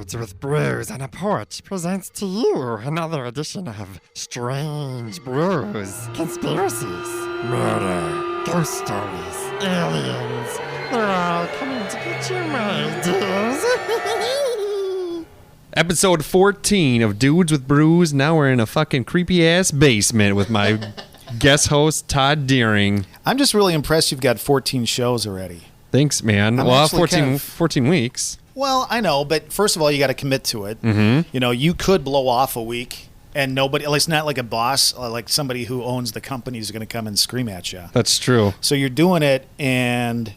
Dudes with Brews and a Porch presents to you another edition of Strange Brews, Conspiracies, Murder, Ghost Stories, Aliens. They're all coming to get you, my dears. Episode 14 of Dudes with Brews. Now we're in a fucking creepy-ass basement with my guest host, Todd Deering. I'm just really impressed you've got 14 shows already. Thanks, man. I'm well, actually 14 weeks. Well, I know, but first of all, you got to commit to it. Mm-hmm. You know, you could blow off a week and nobody, at least not like a boss, like somebody who owns the company is going to come and scream at you. That's true. So you're doing it and,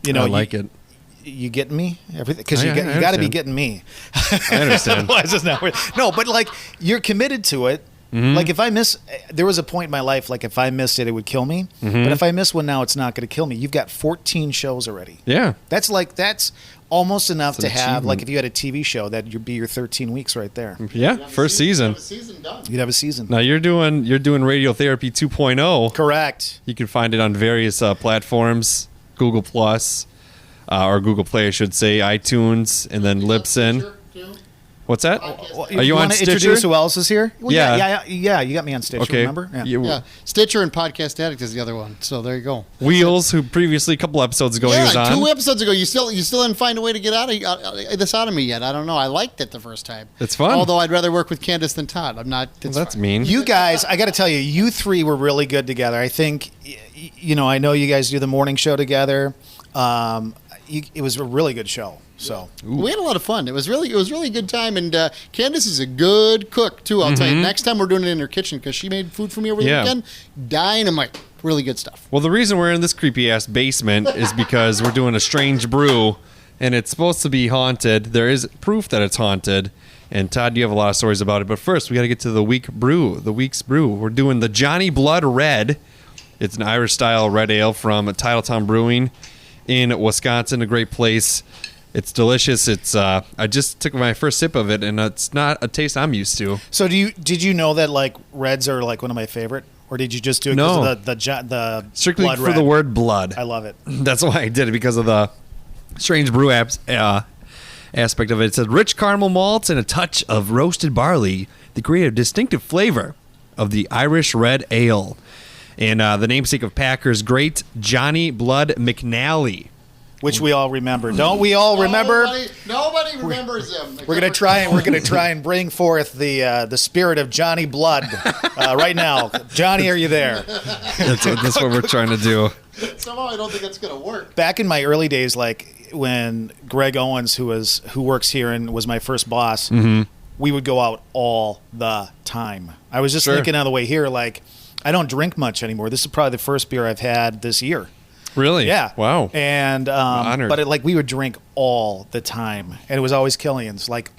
you know. I like it. You getting me? Everything, because you I got to be getting me. I understand. Otherwise, it's not weird. No, but like you're committed to it. Mm-hmm. Like if I miss, there was a point in my life, like if I missed it, it would kill me. Mm-hmm. But if I miss one now, it's not going to kill me. You've got 14 shows already. Yeah. That's almost enough to have, achievement. like if you had a TV show, that'd be your 13 weeks right there. Yeah, first season. You'd have a season done. You'd have a season. Now you're doing Radiotherapy 2.0. Correct. You can find it on various platforms, Google Plus, or Google Play, I should say, iTunes, and then Libsyn. Stitcher, too? What's that? Well, Are you on wanna Stitcher? Introduce who else is here? Well, Yeah. yeah. You got me on Stitcher. Okay. Remember? Yeah, Stitcher and Podcast Addict is the other one. So there you go. Wheels, who previously, a couple episodes ago, he was on. 2 episodes ago, you still didn't find a way to get this out of me yet. I don't know. I liked it the first time. It's fun. Although I'd rather work with Candace than Todd. I'm not. Well, that's fine. mean. You guys, I got to tell you, you three were really good together. I think, I know you guys do the morning show together. It was a really good show. So We had a lot of fun. It was really a good time. And Candace is a good cook too. I'll tell you. Next time we're doing it in her kitchen because she made food for me over the weekend. Dynamite. Really good stuff. Well, the reason we're in this creepy-ass basement is because we're doing a strange brew, and it's supposed to be haunted. There is proof that it's haunted. And, Todd, you have a lot of stories about it. But first, we got to get to the week's brew. We're doing the Johnny Blood Red. It's an Irish-style red ale from Titletown Brewing in Wisconsin, a great place. It's delicious. I just took my first sip of it, and it's not a taste I'm used to. So did you know that like reds are like one of my favorite, or did you just do it because of the Strictly blood for red? the word blood. I love it. That's why I did it, because of the strange brew aspect of it. It said rich caramel malts and a touch of roasted barley that create a distinctive flavor of the Irish red ale. And the namesake of Packers great Johnny Blood McNally. Which we all remember, don't we? All remember. Nobody remembers him. We're gonna try and bring forth the spirit of Johnny Blood right now. Johnny, are you there? That's what we're trying to do. Somehow I don't think it's gonna work. Back in my early days, like when Greg Owens, who works here and was my first boss, we would go out all the time. I was just thinking on the way here, like I don't drink much anymore. This is probably the first beer I've had this year. Really? Yeah. Wow. And honored. but we would drink all the time, and it was always Killian's. Like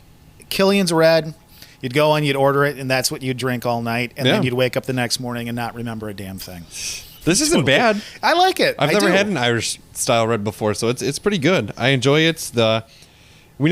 Killian's Red, you'd go and you'd order it, and that's what you'd drink all night, and then you'd wake up the next morning and not remember a damn thing. This isn't bad. I like it. I've never had an Irish style red before, so it's pretty good. I enjoy it. We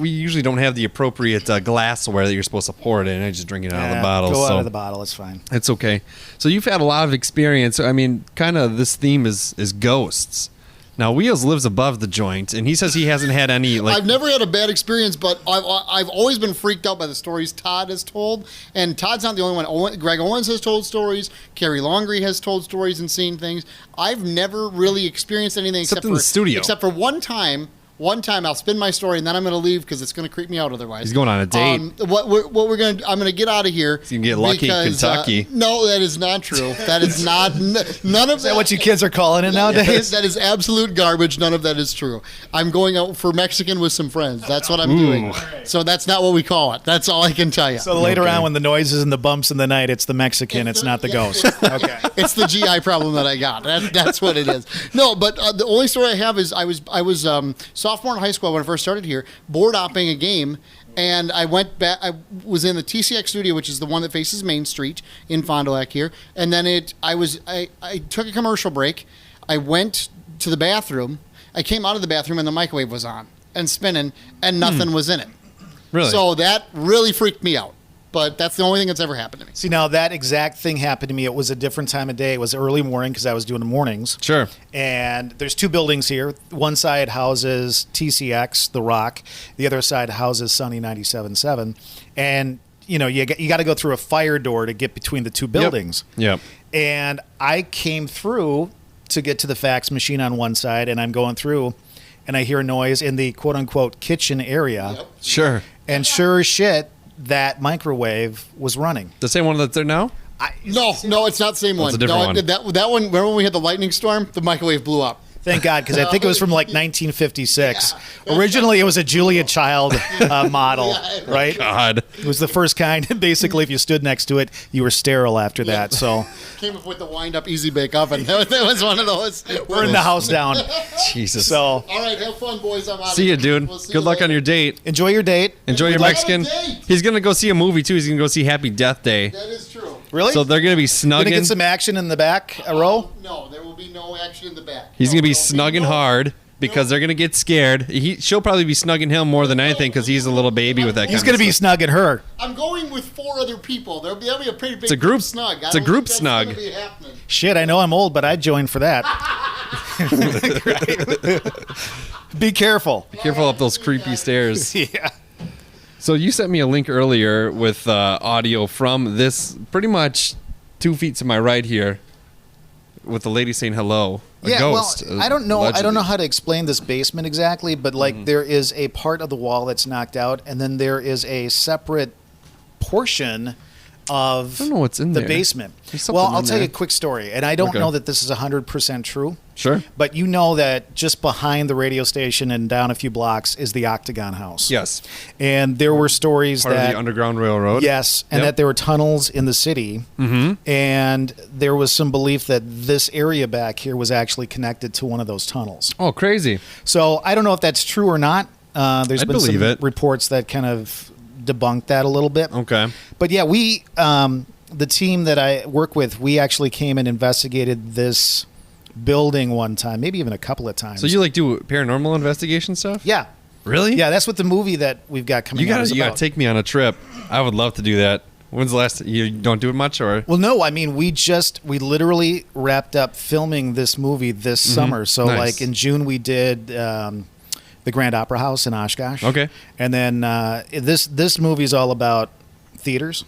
usually don't have the appropriate glassware that you're supposed to pour it in. I just drink it out of the bottle. Go out of the bottle. It's fine. It's okay. So you've had a lot of experience. I mean, kind of this theme is ghosts. Now, Wheels lives above the joint, and he says he hasn't had any. I've never had a bad experience, but I've always been freaked out by the stories Todd has told. And Todd's not the only one. Greg Owens has told stories. Carrie Longree has told stories and seen things. I've never really experienced anything Except in the studio. Except for one time. One time I'll spin my story and then I'm going to leave because it's going to creep me out otherwise. He's going on a date. I'm going to get out of here. So you can get lucky in Kentucky. No, that is not true. That is not. None of Is that what you kids are calling it nowadays? That is absolute garbage. None of that is true. I'm going out for Mexican with some friends. That's what I'm doing. So that's not what we call it. That's all I can tell you. So later on, when the noises and the bumps in the night, it's the Mexican. It's not the ghost. Okay. It's the GI problem that I got. That's what it is. No, but the only story I have is I was sophomore in high school when I first started here, board opping a game, and I went back. I was in the TCX studio, which is the one that faces Main Street in Fond du Lac here, and then I took a commercial break. I went to the bathroom. I came out of the bathroom and the microwave was on and spinning, and nothing was in it. Really? So that really freaked me out. but that's the only thing that's ever happened to me. See, now that exact thing happened to me. It was a different time of day. It was early morning because I was doing the mornings. Sure. And there's two buildings here. One side houses TCX, The Rock. The other side houses Sunny 97.7. And, you know, you got to go through a fire door to get between the two buildings. Yep. And I came through to get to the fax machine on one side, and I'm going through, and I hear a noise in the quote-unquote kitchen area. Yep. Sure. And sure as shit, that microwave was running. The same one that's there now? No, it's not the same one. a different one. That one, remember when we had the lightning storm? The microwave blew up. Thank God, because I think it was from like 1956. Originally, it was a Julia Child model, right? God. It was the first kind. Basically, if you stood next to it, you were sterile after that. So Came up with the wind-up Easy Bake Oven. That was one of those. burn the house down. Jesus. So All right, have fun, boys. I'm out. See you, dude. We'll see Good you luck on later. your date. enjoy your date. Enjoy your We'd like- Mexican. date. He's going to go see a movie, too. He's going to go see Happy Death Day. That is true. Really? So they're going to be Gonna snugging. get some action in the back row. No, there will be no action in the back. He's going to be There'll snugging no- hard because they're going to get scared. She'll probably be snugging him more than anything because he's a little baby with that He's kind going of to be stuff. snugging her. I'm going with 4 other people. That'll be a pretty big It's a group snug. it's a group snug. Shit, I know I'm old, but I'd join for that. Be careful. Careful up those creepy stairs. Yeah. So you sent me a link earlier with audio from this pretty much 2 feet to my right here with the lady saying hello. A ghost. Well, I don't know. I allegedly. don't know how to explain this basement exactly, but like there is a part of the wall that's knocked out, and then there is a separate portion of I don't know what's in the there. basement. There's something Well, I'll in tell you there. a quick story, and I don't Okay. know that this is 100% true. Sure. But you know that just behind the radio station and down a few blocks is the Octagon House. Yes. And there were stories Part that of the Underground Railroad. yes, and Yep. that there were tunnels in the city, and there was some belief that this area back here was actually connected to one of those tunnels. Oh, crazy. So I don't know if that's true or not. There's I'd been some believe it. reports that kind of debunk that a little bit. Okay. But yeah, we, the team that I work with, we actually came and investigated this building one time, maybe even a couple of times. So you like do paranormal investigation stuff? yeah. Really? Yeah, that's what the movie that we've got coming You out is gotta about. take me on a trip. I would love to do that. When's the last? You don't do it much, or? Well, no, I mean, we literally wrapped up filming this movie this summer. So, Nice. like in June, we did the Grand Opera House in Oshkosh. Okay. And then this movie is all about theaters.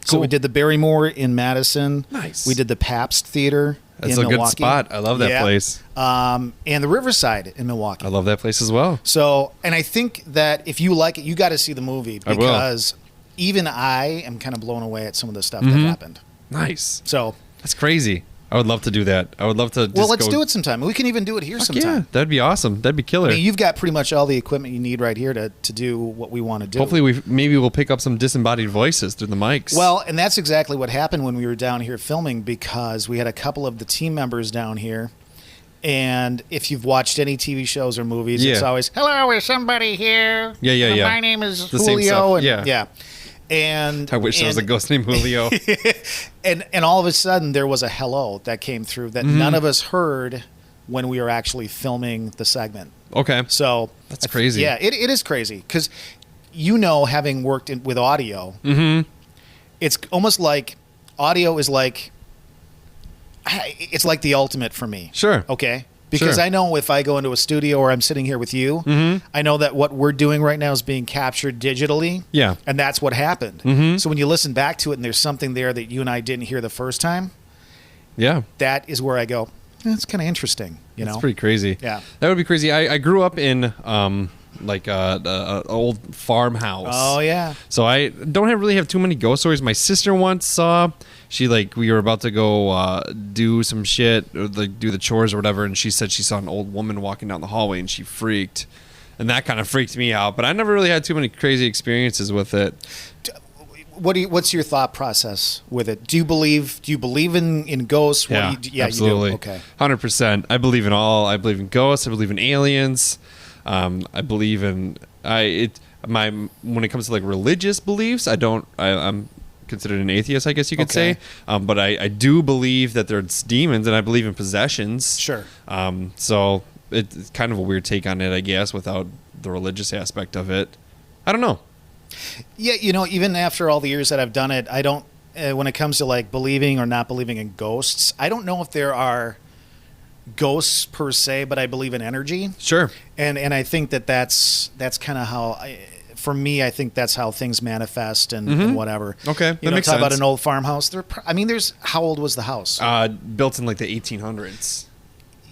So Cool. we did the Barrymore in Madison. Nice. We did the Pabst Theater That's in a good Milwaukee. spot. I love that Yeah. place. And the Riverside in Milwaukee. I love that place as well. So, and I think that if you like it, you got to see the movie I will. because even I am kind of blown away at some of the stuff Mm-hmm. that happened. Nice. So, That's crazy. I would love to do that. I would love to. well, let's do it sometime. We can even do it here Yeah, sometime. that'd be awesome. That'd be killer. I mean, you've got pretty much all the equipment you need right here to do what we want to do. Hopefully, maybe we'll pick up some disembodied voices through the mics. Well, and that's exactly what happened when we were down here filming because we had a couple of the team members down here. And if you've watched any TV shows or movies, it's Yeah. always, hello, is somebody here? Yeah. My name is The same Julio. stuff, And, yeah. And I wish there was a ghost named Julio. and all of a sudden there was a hello that came through that Mm-hmm. none of us heard when we were actually filming the segment. Okay. So That's crazy. Yeah, it is crazy because having worked with audio, it's almost like audio is like it's like the ultimate for me. Sure. Okay. Because Sure. I know if I go into a studio or I'm sitting here with you, I know that what we're doing right now is being captured digitally. Yeah. And that's what happened. So when you listen back to it and there's something there that you and I didn't hear the first time, Yeah. that is where I go, that's kind of interesting. You That's know? pretty crazy. Yeah. That would be crazy. I grew up in like a old farmhouse. Oh, yeah. So I don't really have too many ghost stories. My sister once saw. We were about to go do some shit, or like do the chores or whatever, and she said she saw an old woman walking down the hallway, and she freaked, and that kind of freaked me out. But I never really had too many crazy experiences with it. What's your thought process with it? Do you believe in ghosts? Yeah, absolutely. You do. Okay. 100%. I believe in all. I believe in ghosts. I believe in aliens. I believe in when it comes to like religious beliefs. I'm considered an atheist, I guess you could Okay. say. But I do believe that there's demons, and I believe in possessions. Sure. So it's kind of a weird take on it, I guess, without the religious aspect of it. I don't know. Yeah, even after all the years that I've done it, I don't. When it comes to like believing or not believing in ghosts, I don't know if there are ghosts per se, but I believe in energy. Sure. And I think that's kind of how. For me, I think that's how things manifest and whatever. Okay, that makes talk sense. about an old farmhouse. There's how old was the house? Built in like the 1800s.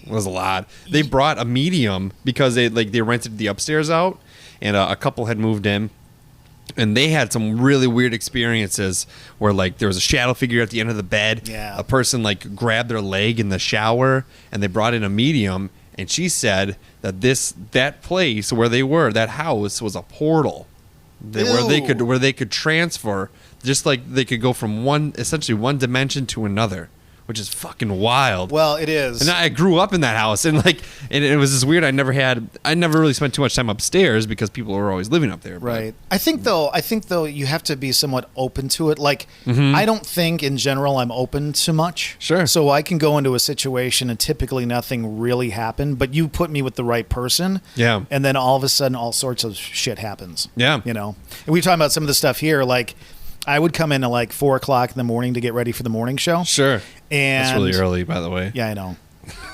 It was a lot. They brought a medium because they rented the upstairs out, and a couple had moved in, and they had some really weird experiences where like there was a shadow figure at the end of the bed. Yeah. A person like grabbed their leg in the shower, and they brought in a medium, and she said that that place where they were, that house, was a portal where they could transfer, just like they could go from essentially one dimension to another, which is fucking wild. Well, it is. And I grew up in that house, and it was this weird. I never really spent too much time upstairs because people were always living up there. Right. I think though you have to be somewhat open to it. Like I don't think in general I'm open to much. Sure. So I can go into a situation and typically nothing really happened, but you put me with the right person. Yeah. And then all of a sudden all sorts of shit happens. Yeah. And we talking about some of the stuff here, like I would come in at like 4:00 in the morning to get ready for the morning show. Sure. And that's really early, by the way. Yeah, I know.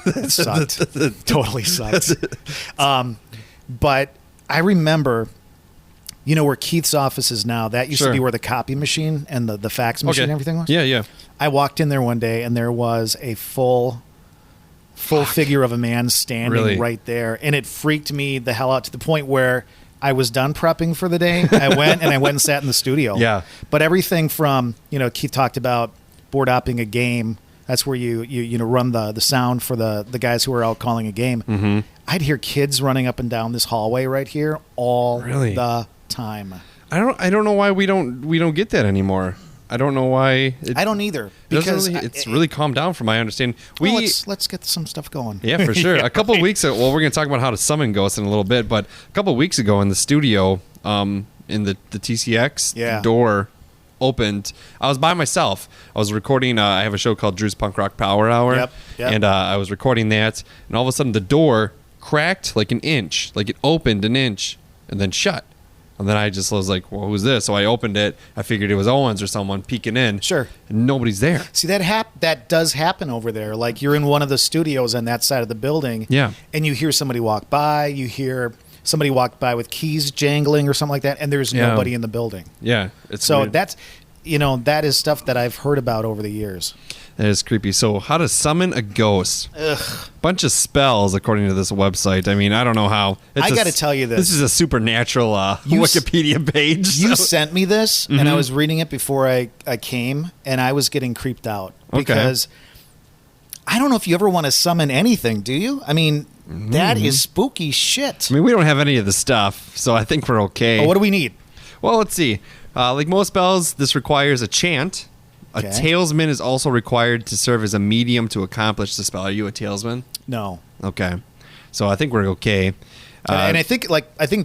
It sucked. Totally sucked. But I remember, where Keith's office is now, that used to be where the copy machine and the fax machine and everything was. Yeah, yeah. I walked in there one day and there was a full figure of a man standing right there. And it freaked me the hell out to the point where I was done prepping for the day. I went and sat in the studio. Yeah. But everything from, Keith talked about board opping a game. That's where you run the sound for the guys who are out calling a game. Mm-hmm. I'd hear kids running up and down this hallway right here all the time. I don't know why we don't get that anymore. I don't know why. I don't either, because it's really calmed down from my understanding. Let's get some stuff going. Yeah, for sure. A couple of weeks ago, we're going to talk about how to summon ghosts in a little bit, but a couple of weeks ago in the studio, in the TCX door opened. I was by myself. I was recording. I have a show called Drew's Punk Rock Power Hour. Yep. And I was recording that, and all of a sudden the door cracked like an inch, like it opened an inch and then shut. And then I just was like, well, who's this? So I opened it. I figured it was Owens or someone peeking in. Sure. And nobody's there. See, that does happen over there. Like you're in one of the studios on that side of the building. Yeah. And you hear somebody walk by. You hear somebody walk by with keys jangling or something like that. And there's nobody in the building. Yeah. So weird. That's, that is stuff that I've heard about over the years. That is creepy. So how to summon a ghost. Ugh. Bunch of spells, according to this website. I mean, I don't know how. I got to tell you this. This is a supernatural Wikipedia page. You sent me this, and I was reading it before I came, and I was getting creeped out. Because I don't know if you ever want to summon anything, do you? I mean, that is spooky shit. I mean, we don't have any of the stuff, so I think we're okay. Oh, what do we need? Well, let's see. Like most spells, this requires a chant. A talesman is also required to serve as a medium to accomplish the spell. Are you a talesman? No. Okay. So I think we're okay. And I think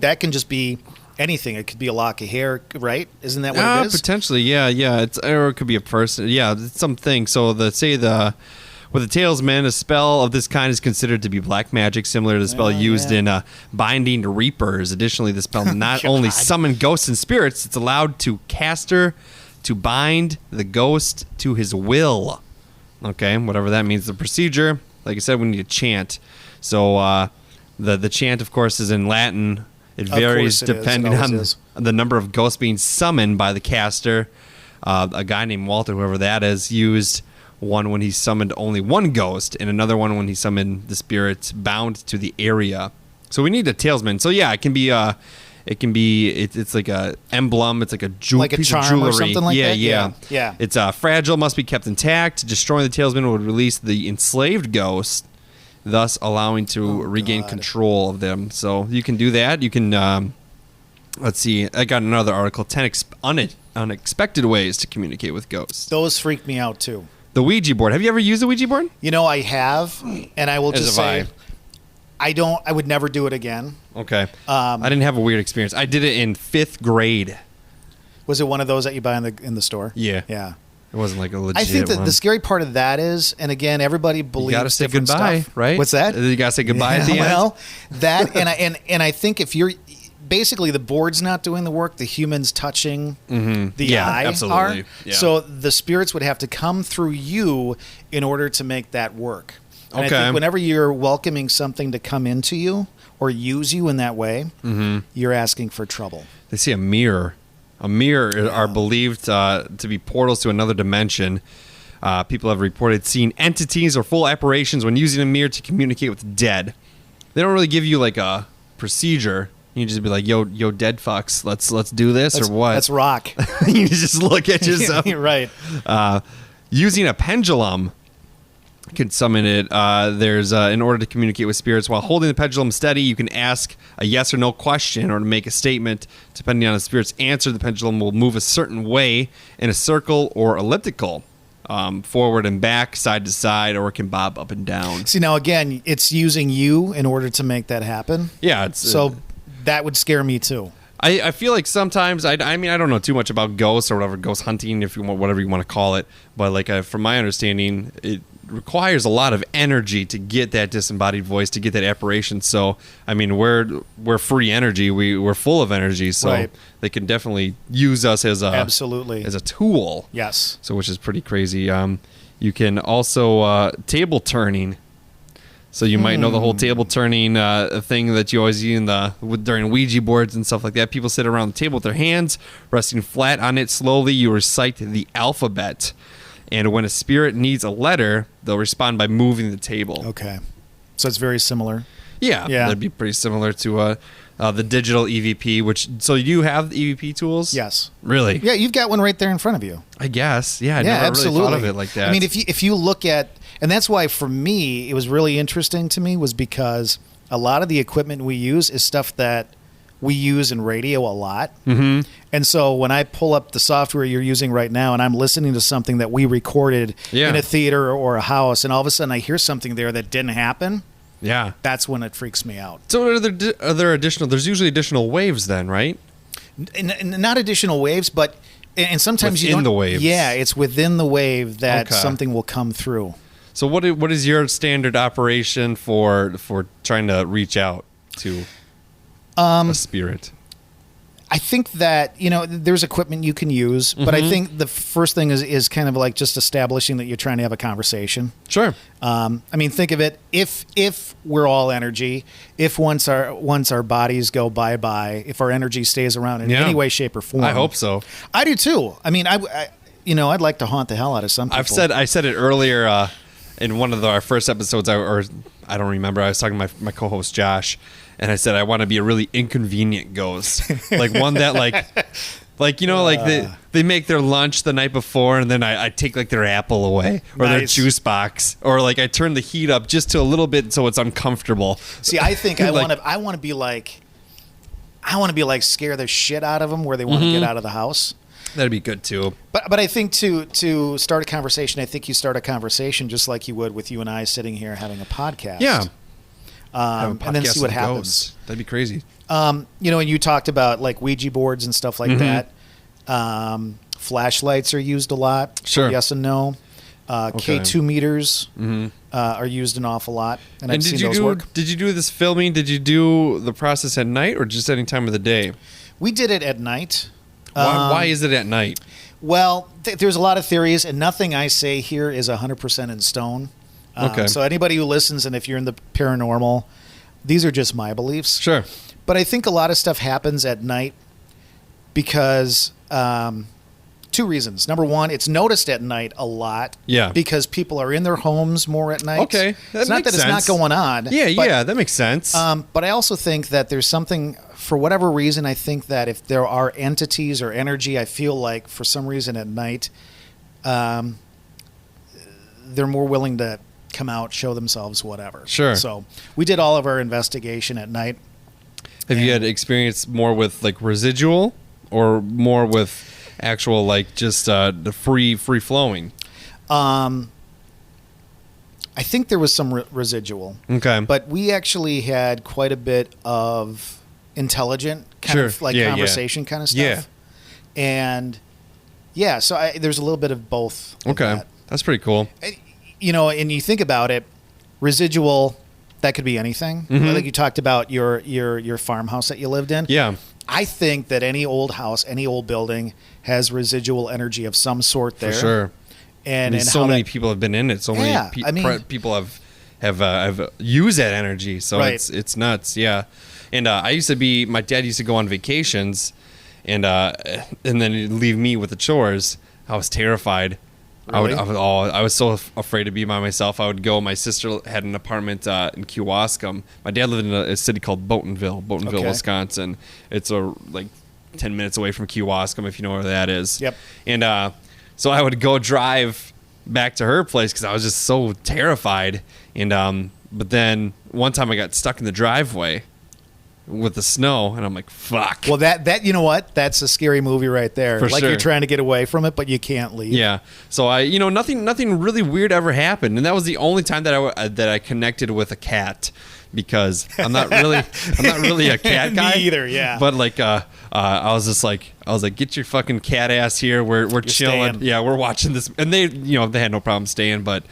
that can just be anything. It could be a lock of hair, right? Isn't that what it is? Potentially, yeah. Or it could be a person. Yeah, it's something. So with a talesman, a spell of this kind is considered to be black magic, similar to the spell used in binding to reapers. Additionally, the spell not only summon ghosts and spirits, it's allowed to caster to bind the ghost to his will. Okay, whatever that means. The procedure, like I said, we need a chant. So the chant, of course, is in Latin. It varies depending on the number of ghosts being summoned by the caster. A guy named Walter, whoever that is, used one when he summoned only one ghost, and another one when he summoned the spirits bound to the area. So we need a talesman. So yeah, it can be it's like a emblem. It's like a piece charm of jewelry or something like that. Yeah. It's fragile, must be kept intact. Destroying the talesman would release the enslaved ghost, thus allowing to regain control of them. So you can do that. You can. Let's see. I got another article: 10 unexpected ways to communicate with ghosts. Those freak me out too. The Ouija board. Have you ever used a Ouija board? I have, and I will just say, I would never do it again. Okay. I didn't have a weird experience. I did it in 5th grade. Was it one of those that you buy in the store? Yeah. Yeah. It wasn't like a legit I think that one. the scary part of that is, and again, everybody believes you gotta say different goodbye, stuff. right? What's that? You gotta say goodbye at the end. Well, that and I think if you're basically the board's not doing the work. The humans touching the Yeah, eye absolutely. are. Yeah. So the spirits would have to come through you in order to make that work. And I Okay. think whenever you're welcoming something to come into you or use you in that way, you're asking for trouble. They see a mirror. A mirror are believed to be portals to another dimension. People have reported seeing entities or full apparitions when using a mirror to communicate with the dead. They don't really give you like a procedure. You just be like, yo, dead fucks, let's do this or what? Let's rock. You just look at yourself. Right. Using a pendulum can summon it. There's in order to communicate with spirits while holding the pendulum steady, you can ask a yes or no question or to make a statement. Depending on the spirit's answer, the pendulum will move a certain way in a circle or elliptical, forward and back, side to side, or it can bob up and down. See, now again, it's using you in order to make that happen. Yeah, it's So that would scare me too. I feel like sometimes I mean I don't know too much about ghosts or whatever, ghost hunting, if you want, whatever you want to call it, but like from my understanding, it requires a lot of energy to get that disembodied voice, to get that apparition. So I mean we're free energy, we're full of energy, so Right. they can definitely use us as a Absolutely. as a tool. Yes. So which is pretty crazy. You can also table turning. So you might know the whole table turning thing that you always see during Ouija boards and stuff like that. People sit around the table with their hands resting flat on it. Slowly, you recite the alphabet, and when a spirit needs a letter, they'll respond by moving the table. Okay. So it's very similar. Yeah, Yeah. that'd be pretty similar to the digital EVP. So you have the EVP tools? Yes. Really? Yeah, you've got one right there in front of you. I guess. Yeah, I Yeah, never absolutely. really thought of it like that. I mean, if you look at, and that's why for me it was really interesting to me, was because a lot of the equipment we use is stuff that we use in radio a lot. Mm-hmm. And so when I pull up the software you're using right now and I'm listening to something that we recorded Yeah. in a theater or a house, and all of a sudden I hear something there that didn't happen, yeah. that's when it freaks me out. So are there additional? There's usually additional waves then, right? And not additional waves, but and sometimes you Within don't. the waves. Yeah, it's within the wave that Okay. something will come through. So what is your standard operation for trying to reach out to a spirit? I think that, there's equipment you can use, but I think the first thing is kind of like just establishing that you're trying to have a conversation. Sure. I mean, think of it. If we're all energy, if once our bodies go bye-bye, if our energy stays around in Yeah. any way, shape, or form. I hope so. I do too. I mean, I'd like to haunt the hell out of some people. I said it earlier in one of our first episodes, or I don't remember. I was talking to my co-host Josh, and I said I want to be a really inconvenient ghost, like one that they make their lunch the night before, and then I take like their apple away or their Nice. juice box, or like I turn the heat up just to a little bit so it's uncomfortable. See, I think I Like- want to be like scare the shit out of them where they want to get out of the house. That'd be good too. But I think to start a conversation, I think you start a conversation just like you would with you and I sitting here having a podcast. Yeah. Have a And then podcast see what with happens. ghosts. That'd be crazy. And you talked about like Ouija boards and stuff like that. Flashlights are used a lot. Sure. Yes and no. K2 meters are used an awful lot, and I've seen those work. Did you do this filming? Did you do the process at night or just any time of the day? We did it at night. Why is it at night? Well, there's a lot of theories, and nothing I say here is 100% in stone. Okay. So anybody who listens, and if you're in the paranormal, these are just my beliefs. Sure. But I think a lot of stuff happens at night because two reasons. Number one, it's noticed at night a lot. Yeah. Because people are in their homes more at night. Okay, that It's not makes that it's not sense. going on. Yeah, that makes sense. But I also think that there's something, for whatever reason, I think that if there are entities or energy, I feel like for some reason at night, they're more willing to come out, show themselves, whatever. Sure. So we did all of our investigation at night. Have you had experience more with like residual or more with actual like just the free flowing? I think there was some residual. Okay. But we actually had quite a bit of intelligent kind of like conversation kind of stuff. Yeah. And yeah, so there's a little bit of both. of Okay. that. That's pretty cool. And you think about it, residual, that could be anything. Mm-hmm. Like you talked about your farmhouse that you lived in. Yeah. I think that any old house, any old building has residual energy of some sort there. For sure. And so how many that- people have been in it. So Yeah, many I mean- people have used that energy. So Right. it's nuts. Yeah. And my dad used to go on vacations, and then he'd leave me with the chores. I was terrified. Really? I was so afraid to be by myself. I would go. My sister had an apartment in Kewaskum. My dad lived in a city called Boatonville, Okay. Wisconsin. It's like 10 minutes away from Kewaskum, if you know where that is. Yep. And so I would go drive back to her place because I was just so terrified. And but then one time I got stuck in the driveway with the snow, and I'm like, fuck. Well, that you know what? That's a scary movie right there. For like sure. you're trying to get away from it, but you can't leave. Yeah. So nothing really weird ever happened, and that was the only time that I connected with a cat, because I'm not really a cat guy. Me either. Yeah. But like I was like, get your fucking cat ass here. We're chilling. staying. Yeah, we're watching this, and they had no problem staying, but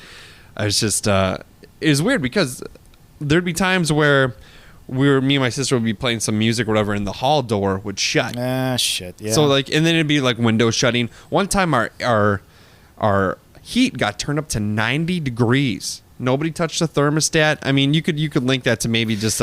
I was just it was weird because there'd be times where me and my sister would be playing some music or whatever, and the hall door would shut. Shit. Yeah. So and then it'd be like windows shutting. One time our heat got turned up to 90 degrees. Nobody touched the thermostat. I mean, you could link that to maybe just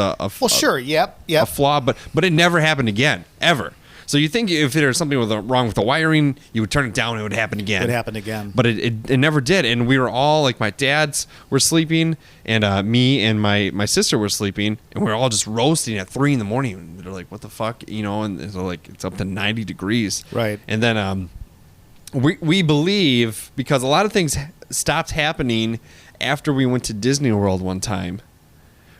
sure. Yep. a flaw, but it never happened again, ever. So you think if there was something wrong with the wiring, you would turn it down and it would happen again. It happened again. But it never did. And we were all, like, my dads were sleeping, and me and my sister were sleeping, and we were all just roasting at 3 a.m. And they're like, what the fuck? And they're like, it's up to 90 degrees. Right. And then we believe, because a lot of things stopped happening after we went to Disney World one time,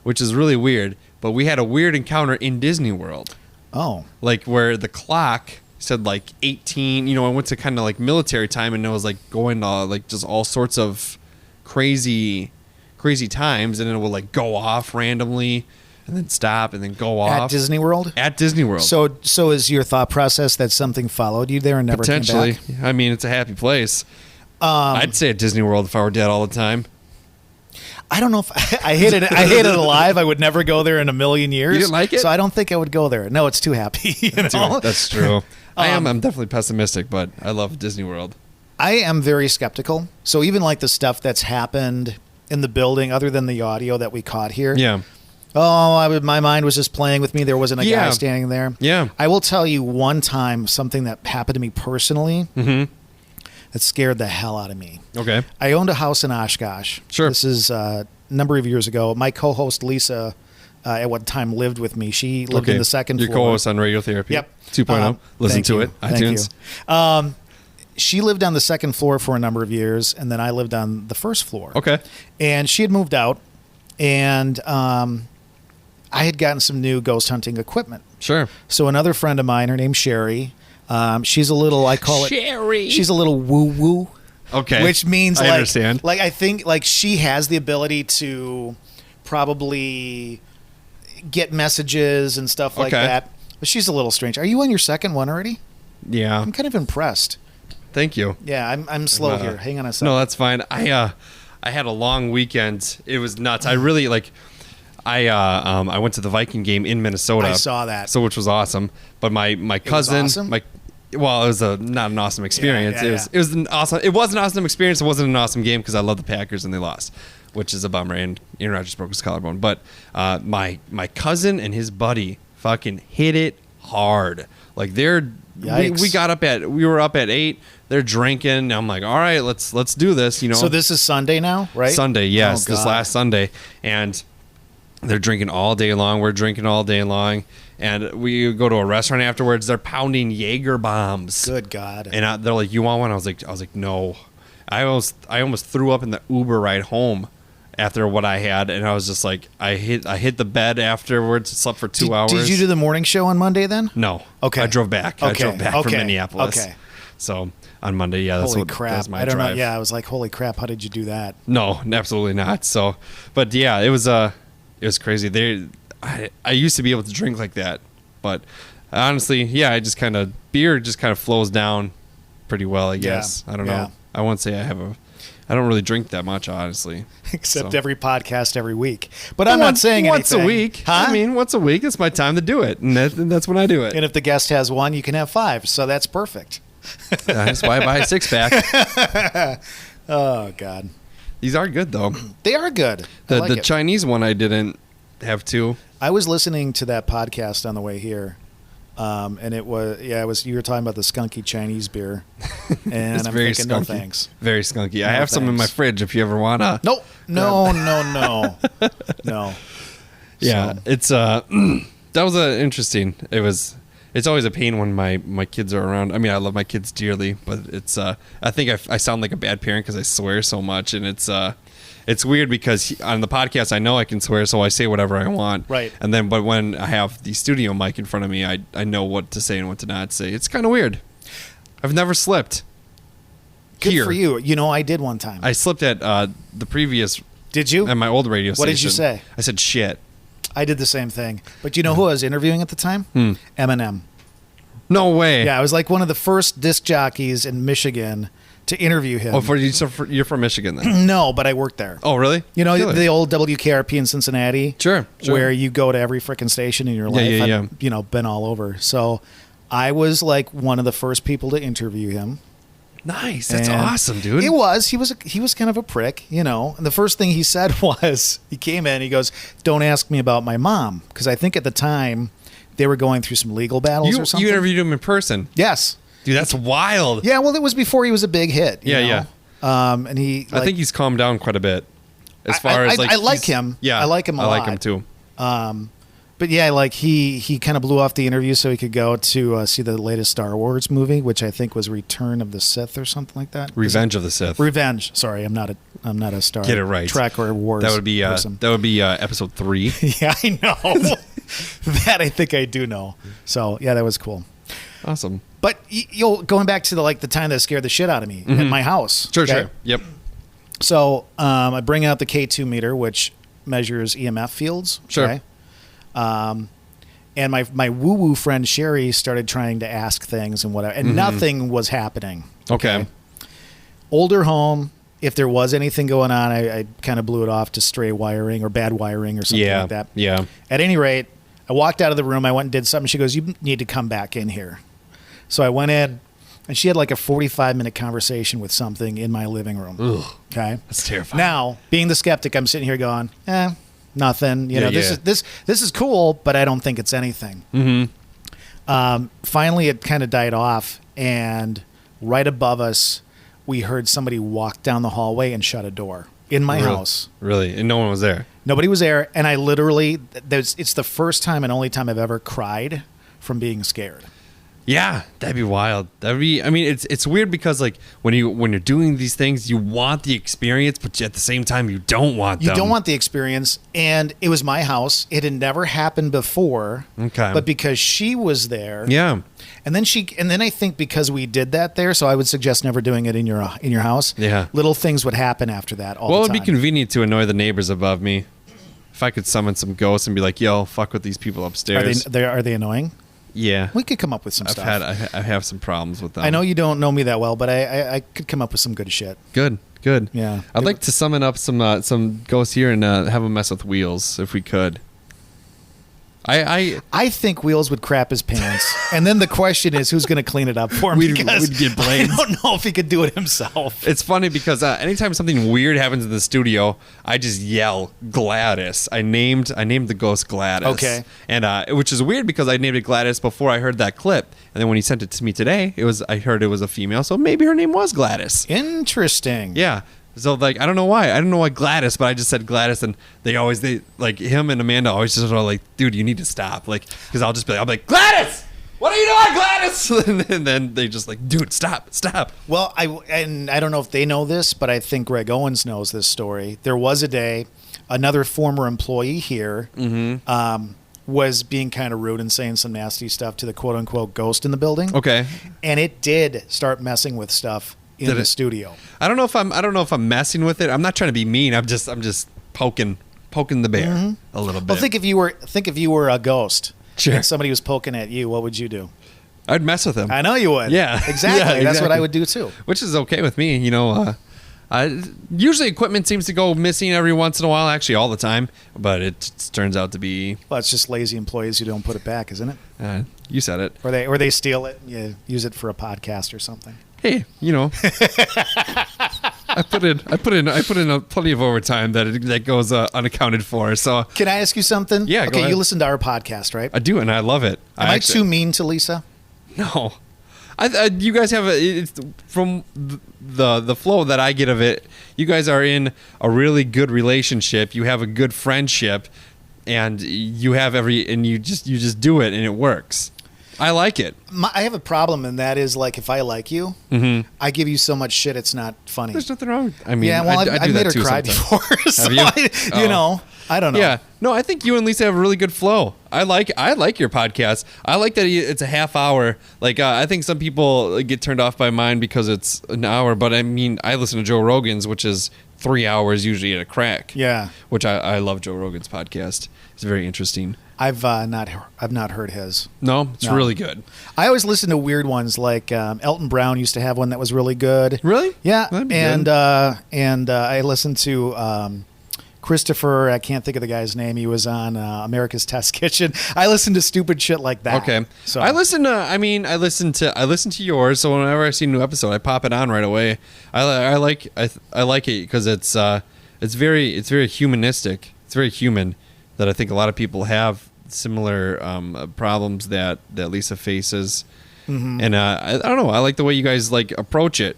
which is really weird, but we had a weird encounter in Disney World. Oh. Like where the clock said like 18, I went to kind of like military time, and it was like going to like just all sorts of crazy times, and it will like go off randomly and then stop and then go off. At Disney World? At Disney World. So is your thought process that something followed you there and never came Potentially. back? I mean, it's a happy place. I'd say at Disney World if I were dead all the time. I don't know if I hate it. I hate it alive. I would never go there in a million years. You didn't like it? So I don't think I would go there. No, it's too happy. That's true. I'm definitely pessimistic, but I love Disney World. I am very skeptical. So even like the stuff that's happened in the building, other than the audio that we caught here. Yeah. My mind was just playing with me. There wasn't a Yeah. guy standing there. Yeah. I will tell you one time something that happened to me personally that scared the hell out of me. Okay. I owned a house in Oshkosh. Sure. This is a number of years ago. My co-host Lisa, at one time, lived with me. She lived in the second Your floor. co-host on Radiotherapy. Yep. 2.0. Listen Thank to you. it. Thank iTunes. you. She lived on the second floor for a number of years, and then I lived on the first floor. Okay. And she had moved out, and I had gotten some new ghost hunting equipment. Sure. So another friend of mine, her name's Sherry. She's a little, I call it Sherry. She's a little woo-woo. Okay. Which means I understand. Like I think like she has the ability to probably get messages and stuff like Okay. that. But she's a little strange. Are you on your second one already? Yeah. I'm kind of impressed. Thank you. Yeah, I'm slow here. Hang on a second. No, that's fine. I had a long weekend. It was nuts. I really I went to the Viking game in Minnesota. I saw that. So which was awesome. But my cousin, awesome? it was not an awesome experience. yeah, It was an awesome experience. It wasn't an awesome game because I love the Packers and they lost, which is a bummer. And Aaron Rodgers broke his collarbone. But my cousin and his buddy fucking hit it hard. Like we were up at 8. They're drinking. I'm like, all right, let's do this. So this is Sunday now, right? Sunday, yes, Oh, this God. last Sunday, and they're drinking all day long. We're drinking all day long, and we go to a restaurant afterwards. They're pounding Jaeger bombs. Good God. And they're like, "You want one?" I was like, "No." I almost threw up in the Uber ride home after what I had, and I was just like, I hit the bed afterwards. Slept for 2 hours. Did you do the morning show on Monday then? No. Okay. I drove back. I drove back from Minneapolis. Okay. So on Monday, yeah, that's Holy what that crap. was my I don't drive. know. Yeah, I was like, holy crap, how did you do that? No, absolutely not. So, but yeah, it was crazy. I used to be able to drink like that, but honestly, yeah, beer just kind of flows down pretty well, I guess. I don't know. yeah. I won't say I have I don't really drink that much, honestly. Except So. every podcast every week. But I'm not saying once anything. a week. Huh? I mean, once a week. It's my time to do it, and that's when I do it. And if the guest has one, you can have 5. So that's perfect. That's why I buy a 6-pack. Oh, God. These are good though. They are good. I like The it. Chinese one I didn't have 2. I was listening to that podcast on the way here. And it was you were talking about the skunky Chinese beer. And It's I'm very thinking, skunky. no thanks. Very skunky. I No have some in my thanks. fridge if you ever wanna. Nope. No. No. Yeah, So- it's that was interesting. It's always a pain when my kids are around. I mean, I love my kids dearly, but it's I think I sound like a bad parent because I swear so much, and it's weird because on the podcast I know I can swear, so I say whatever I want. Right. And then, but when I have the studio mic in front of me, I know what to say and what to not say. It's kind of weird. I've never slipped. Good Here. for you. You know, I did one time. I slipped at the previous Did you? at my old radio station. What did you say? I said shit. I did the same thing. But you know who I was interviewing at the time? Eminem. No way. Yeah, I was like one of the first disc jockeys in Michigan to interview him. Oh, you're from Michigan then? No, but I worked there. Oh, really? You know, Really? the old WKRP in Cincinnati? Sure. Where you go to every frickin' station in your life. yeah. I've, been all over. So I was like one of the first people to interview him. Nice. That's And awesome, dude. It was. He was kind of a prick, And the first thing he said was, he came in, he goes, "Don't ask me about my mom," because I think at the time they were going through some legal battles or something. You interviewed him in person. Yes. Dude, that's wild. Yeah. Well, it was before he was a big hit. you Yeah, know? And he. I think he's calmed down quite a bit. As far as like, I like he's- him. Yeah, I like him a lot. I like him too. But yeah, like he kind of blew off the interview so he could go to see the latest Star Wars movie, which I think was Return of the Sith or something like that. Revenge of the Sith. Revenge. Sorry, I'm not a Star Get it right. Trek or Wars That would be person. episode 3. Yeah, I know. That I think I do know. So yeah, that was cool. Awesome. But going back to the time that scared the shit out of me at my house. Sure, okay? sure. Yep. So I bring out the K2 meter, which measures EMF fields. Sure. Okay? And my woo-woo friend Sherry started trying to ask things and whatever, and nothing was happening. Okay. Older home. If there was anything going on, I kind of blew it off to stray wiring or bad wiring or something like that. Yeah. At any rate, I walked out of the room. I went and did something. She goes, "You need to come back in here." So I went in, and she had like a 45-minute conversation with something in my living room. Ugh. Okay. That's terrifying. Now, being the skeptic, I'm sitting here going, nothing. You know, Yeah. this is cool, but I don't think it's anything. Mm-hmm. Finally, it kind of died off, and right above us, we heard somebody walk down the hallway and shut a door in my house. Really? And no one was there? Nobody was there, and I literally, it's the first time and only time I've ever cried from being scared. Yeah, that'd be wild. That'd be. I mean, it's weird because like when you're doing these things, you want the experience, but at the same time, you don't want them. You don't want the experience, and it was my house. It had never happened before. Okay. But because she was there, Yeah. and then I think because we did that there, so I would suggest never doing it in your house. Yeah. Little things would happen after that all Well, the it'd time. be convenient to annoy the neighbors above me. If I could summon some ghosts and be like, "Yo, fuck with these people upstairs." Are they annoying? Yeah. We could come up with some stuff. I have some problems with them. I know you don't know me that well, but I could come up with some good shit. Good. Yeah. I'd like to summon up some ghosts here and have them mess with Wheels if we could. I think Wheels would crap his pants, and then the question is, who's going to clean it up for him? We'd Because get blamed. I don't know if he could do it himself. It's funny because anytime something weird happens in the studio, I just yell Gladys. I named the ghost Gladys. Okay. And which is weird because I named it Gladys before I heard that clip, and then when he sent it to me today, I heard it was a female, so maybe her name was Gladys. Interesting. Yeah. So like I don't know why Gladys, but I just said Gladys, and they like him and Amanda always just are like, dude, you need to stop, like, because I'll be like Gladys, what are you doing, Gladys? And then they just like, dude, stop. Well, I don't know if they know this, but I think Greg Owens knows this story. There was a day, another former employee here was being kind of rude and saying some nasty stuff to the quote unquote ghost in the building. Okay. And it did start messing with stuff in the studio. I don't know if I'm messing with it. I'm not trying to be mean. I'm just poking the bear a little bit. Well, think if you were a ghost. Sure. And somebody was poking at you, what would you do? I'd mess with him. I know you would. Yeah. Exactly. Yeah, That's what exactly. I would do too. Which is okay with me. You know, Usually equipment seems to go missing every once in a while, actually all the time, but it turns out to be... Well, it's just lazy employees who don't put it back, isn't it? You said it. Or they steal it and you use it for a podcast or something. Hey, I put in plenty of overtime that goes unaccounted for. So can I ask you something? Yeah. Okay, you listen to our podcast, right? I do, and I love it. Am I too mean to Lisa? No. You guys have it's from the flow that I get of it. You guys are in a really good relationship. You have a good friendship, and you just do it, and it works. I like it. I have a problem, and that is like if I like you, I give you so much shit it's not funny. There's nothing wrong. I mean, yeah, well, I I've made her cry before. So have you? I don't know. Yeah, no, I think you and Lisa have a really good flow. I like your podcast. I like that it's a half hour. Like I think some people get turned off by mine because it's an hour, but I mean, I listen to Joe Rogan's, which is 3 hours usually at a crack. Yeah, which I love Joe Rogan's podcast. It's very interesting. I've not heard his. No, it's really good. I always listen to weird ones like Elton Brown used to have one that was really good. Really? Yeah, and I listened to Christopher. I can't think of the guy's name. He was on America's Test Kitchen. I listen to stupid shit like that. Okay, so I listen to yours. So whenever I see a new episode, I pop it on right away. I like it because it's very humanistic. It's very human. That I think a lot of people have similar problems that Lisa faces, and I don't know. I like the way you guys approach it.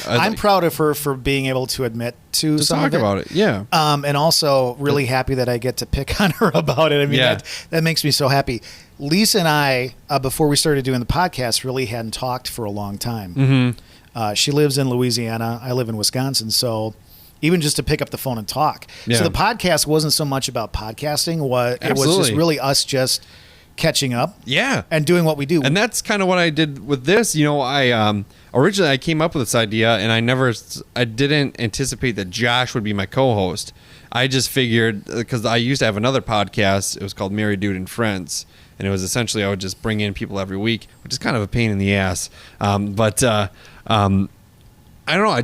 I'm proud of her for being able to admit to some talk of it. about it. Yeah, and also really happy that I get to pick on her about it. I mean, that makes me so happy. Lisa and I, before we started doing the podcast, really hadn't talked for a long time. She lives in Louisiana. I live in Wisconsin, so. Even just to pick up the phone and talk. Yeah. So the podcast wasn't so much about podcasting. It was just really us just catching up. Yeah. And doing what we do. And that's kind of what I did with this. I originally I came up with this idea, and I didn't anticipate that Josh would be my co-host. I just figured, because I used to have another podcast. It was called Married Dude and Friends. And it was essentially I would just bring in people every week, which is kind of a pain in the ass. I don't know.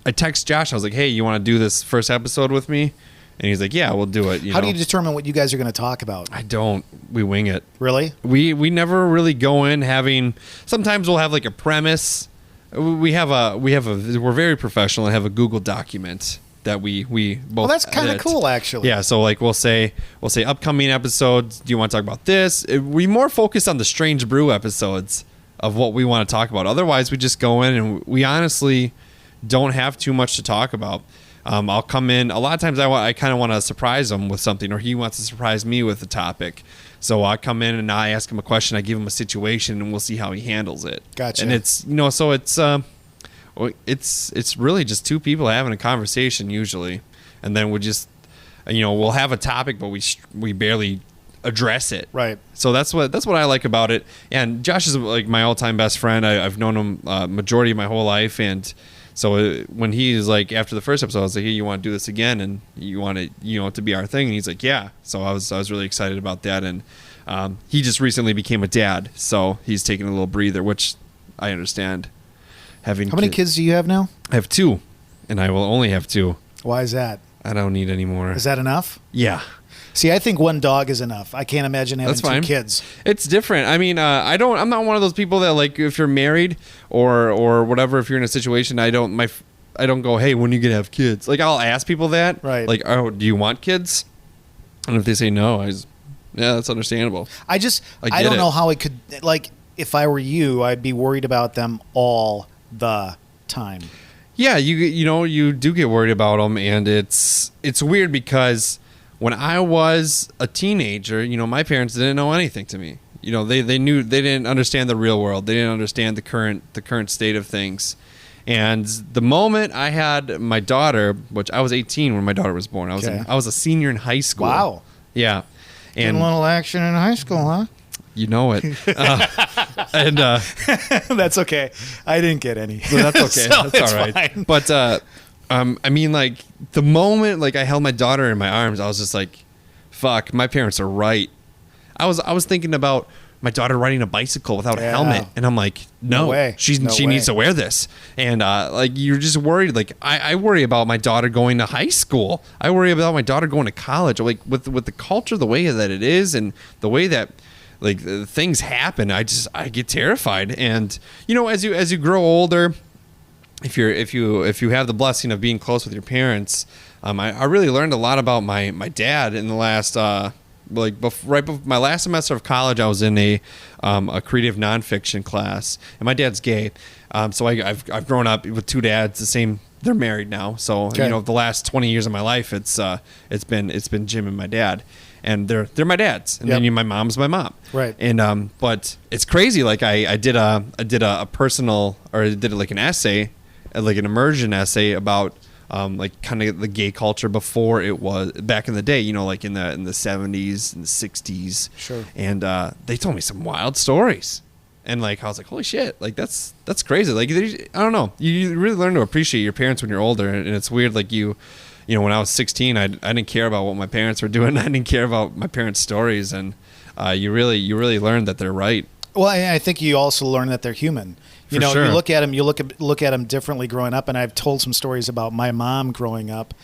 I text Josh. I was like, "Hey, you want to do this first episode with me?" And he's like, "Yeah, we'll do it." How do you determine what you guys are going to talk about? I don't. We wing it. Really? We never really go in having. Sometimes we'll have a premise. We're very professional and have a Google document that we both. Well, that's kind of cool, actually. Yeah. So we'll say upcoming episodes. Do you want to talk about this? We more focus on the Strange Brew episodes of what we want to talk about. Otherwise, we just go in and we honestly don't have too much to talk about. I'll come in. A lot of times I kind of want to surprise him with something, or he wants to surprise me with a topic. So I come in and I ask him a question. I give him a situation, and we'll see how he handles it. Gotcha. And it's it's really just two people having a conversation usually, and then we'll have a topic, but we barely address it. Right. So that's what I like about it. And Josh is my all-time best friend. I've known him majority of my whole life, and. So when he's after the first episode, I was like, "Hey, you want to do this again, and you want it, to be our thing?" And he's like, "Yeah." So I was really excited about that, and he just recently became a dad, so he's taking a little breather, which I understand. How many kids do you have now? I have 2, and I will only have 2. Why is that? I don't need any more. Is that enough? Yeah. See, I think 1 dog is enough. I can't imagine having 2 kids. It's different. I mean, I'm not one of those people that if you're married or whatever, if you're in a situation, I don't go, "Hey, when are you gonna have kids?" I'll ask people that. Right. "Oh, do you want kids?" And if they say no, yeah, that's understandable. I don't know how it could, if I were you, I'd be worried about them all the time. Yeah, you do get worried about them, and it's weird because when I was a teenager, my parents didn't know anything to me. They didn't understand the real world. They didn't understand the current state of things. And the moment I had my daughter, which I was 18 when my daughter was born, I was a senior in high school. Wow. Yeah. And a little action in high school, huh? You know it. That's okay. I didn't get any. That's okay. So that's all right. Fine. But I mean, the moment I held my daughter in my arms, I was just like, "Fuck, my parents are right." I was thinking about my daughter riding a bicycle without a Yeah. helmet, and I'm like, no, No way. she No way. needs to wear this, and like you're just worried. Like I worry about my daughter going to high school. I worry about my daughter going to college. Like with the culture, the way that it is, and the way that like things happen, I get terrified. And you know, as you grow older, if you have the blessing of being close with your parents, I really learned a lot about my dad in the last right before my last semester of college. I was in a creative nonfiction class, and my dad's gay, so I've grown up with two dads, the same. They're married now, so Okay. you know the last 20 years of my life, it's been Jim and my dad, and they're my dads, and Yep. then my mom's my mom, Right. And but it's crazy. Like I did a personal, or I did like an essay, like an immersion essay about like kind of the gay culture before it was back in the day, you know, like in the 70s and the 60s. Sure. And they told me some wild stories. And like I was like, holy shit, like that's crazy. Like I don't know, you really learn to appreciate your parents when you're older, and it's weird. Like you know, when I was 16, I didn't care about what my parents were doing. I didn't care about my parents' stories, and you really learn that they're right. Well, I think you also learn that they're human. You For know, sure. you look at them differently growing up. And I've told some stories about my mom growing up,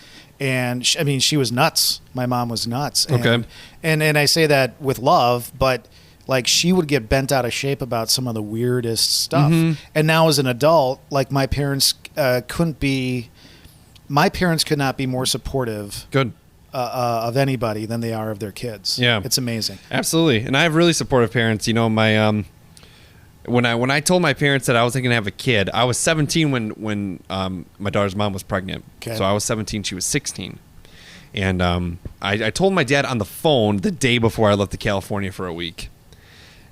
and she was nuts. My mom was nuts. And, Okay. And I say that with love, but like she would get bent out of shape about some of the weirdest stuff. Mm-hmm. And now as an adult, like my parents could not be more supportive Good. of anybody than they are of their kids. Yeah. It's amazing. Absolutely. And I have really supportive parents. You know, my when I told my parents that I was going to have a kid, I was 17 when my daughter's mom was pregnant. Okay. So I was 17, she was 16. And I told my dad on the phone the day before I left to California for a week.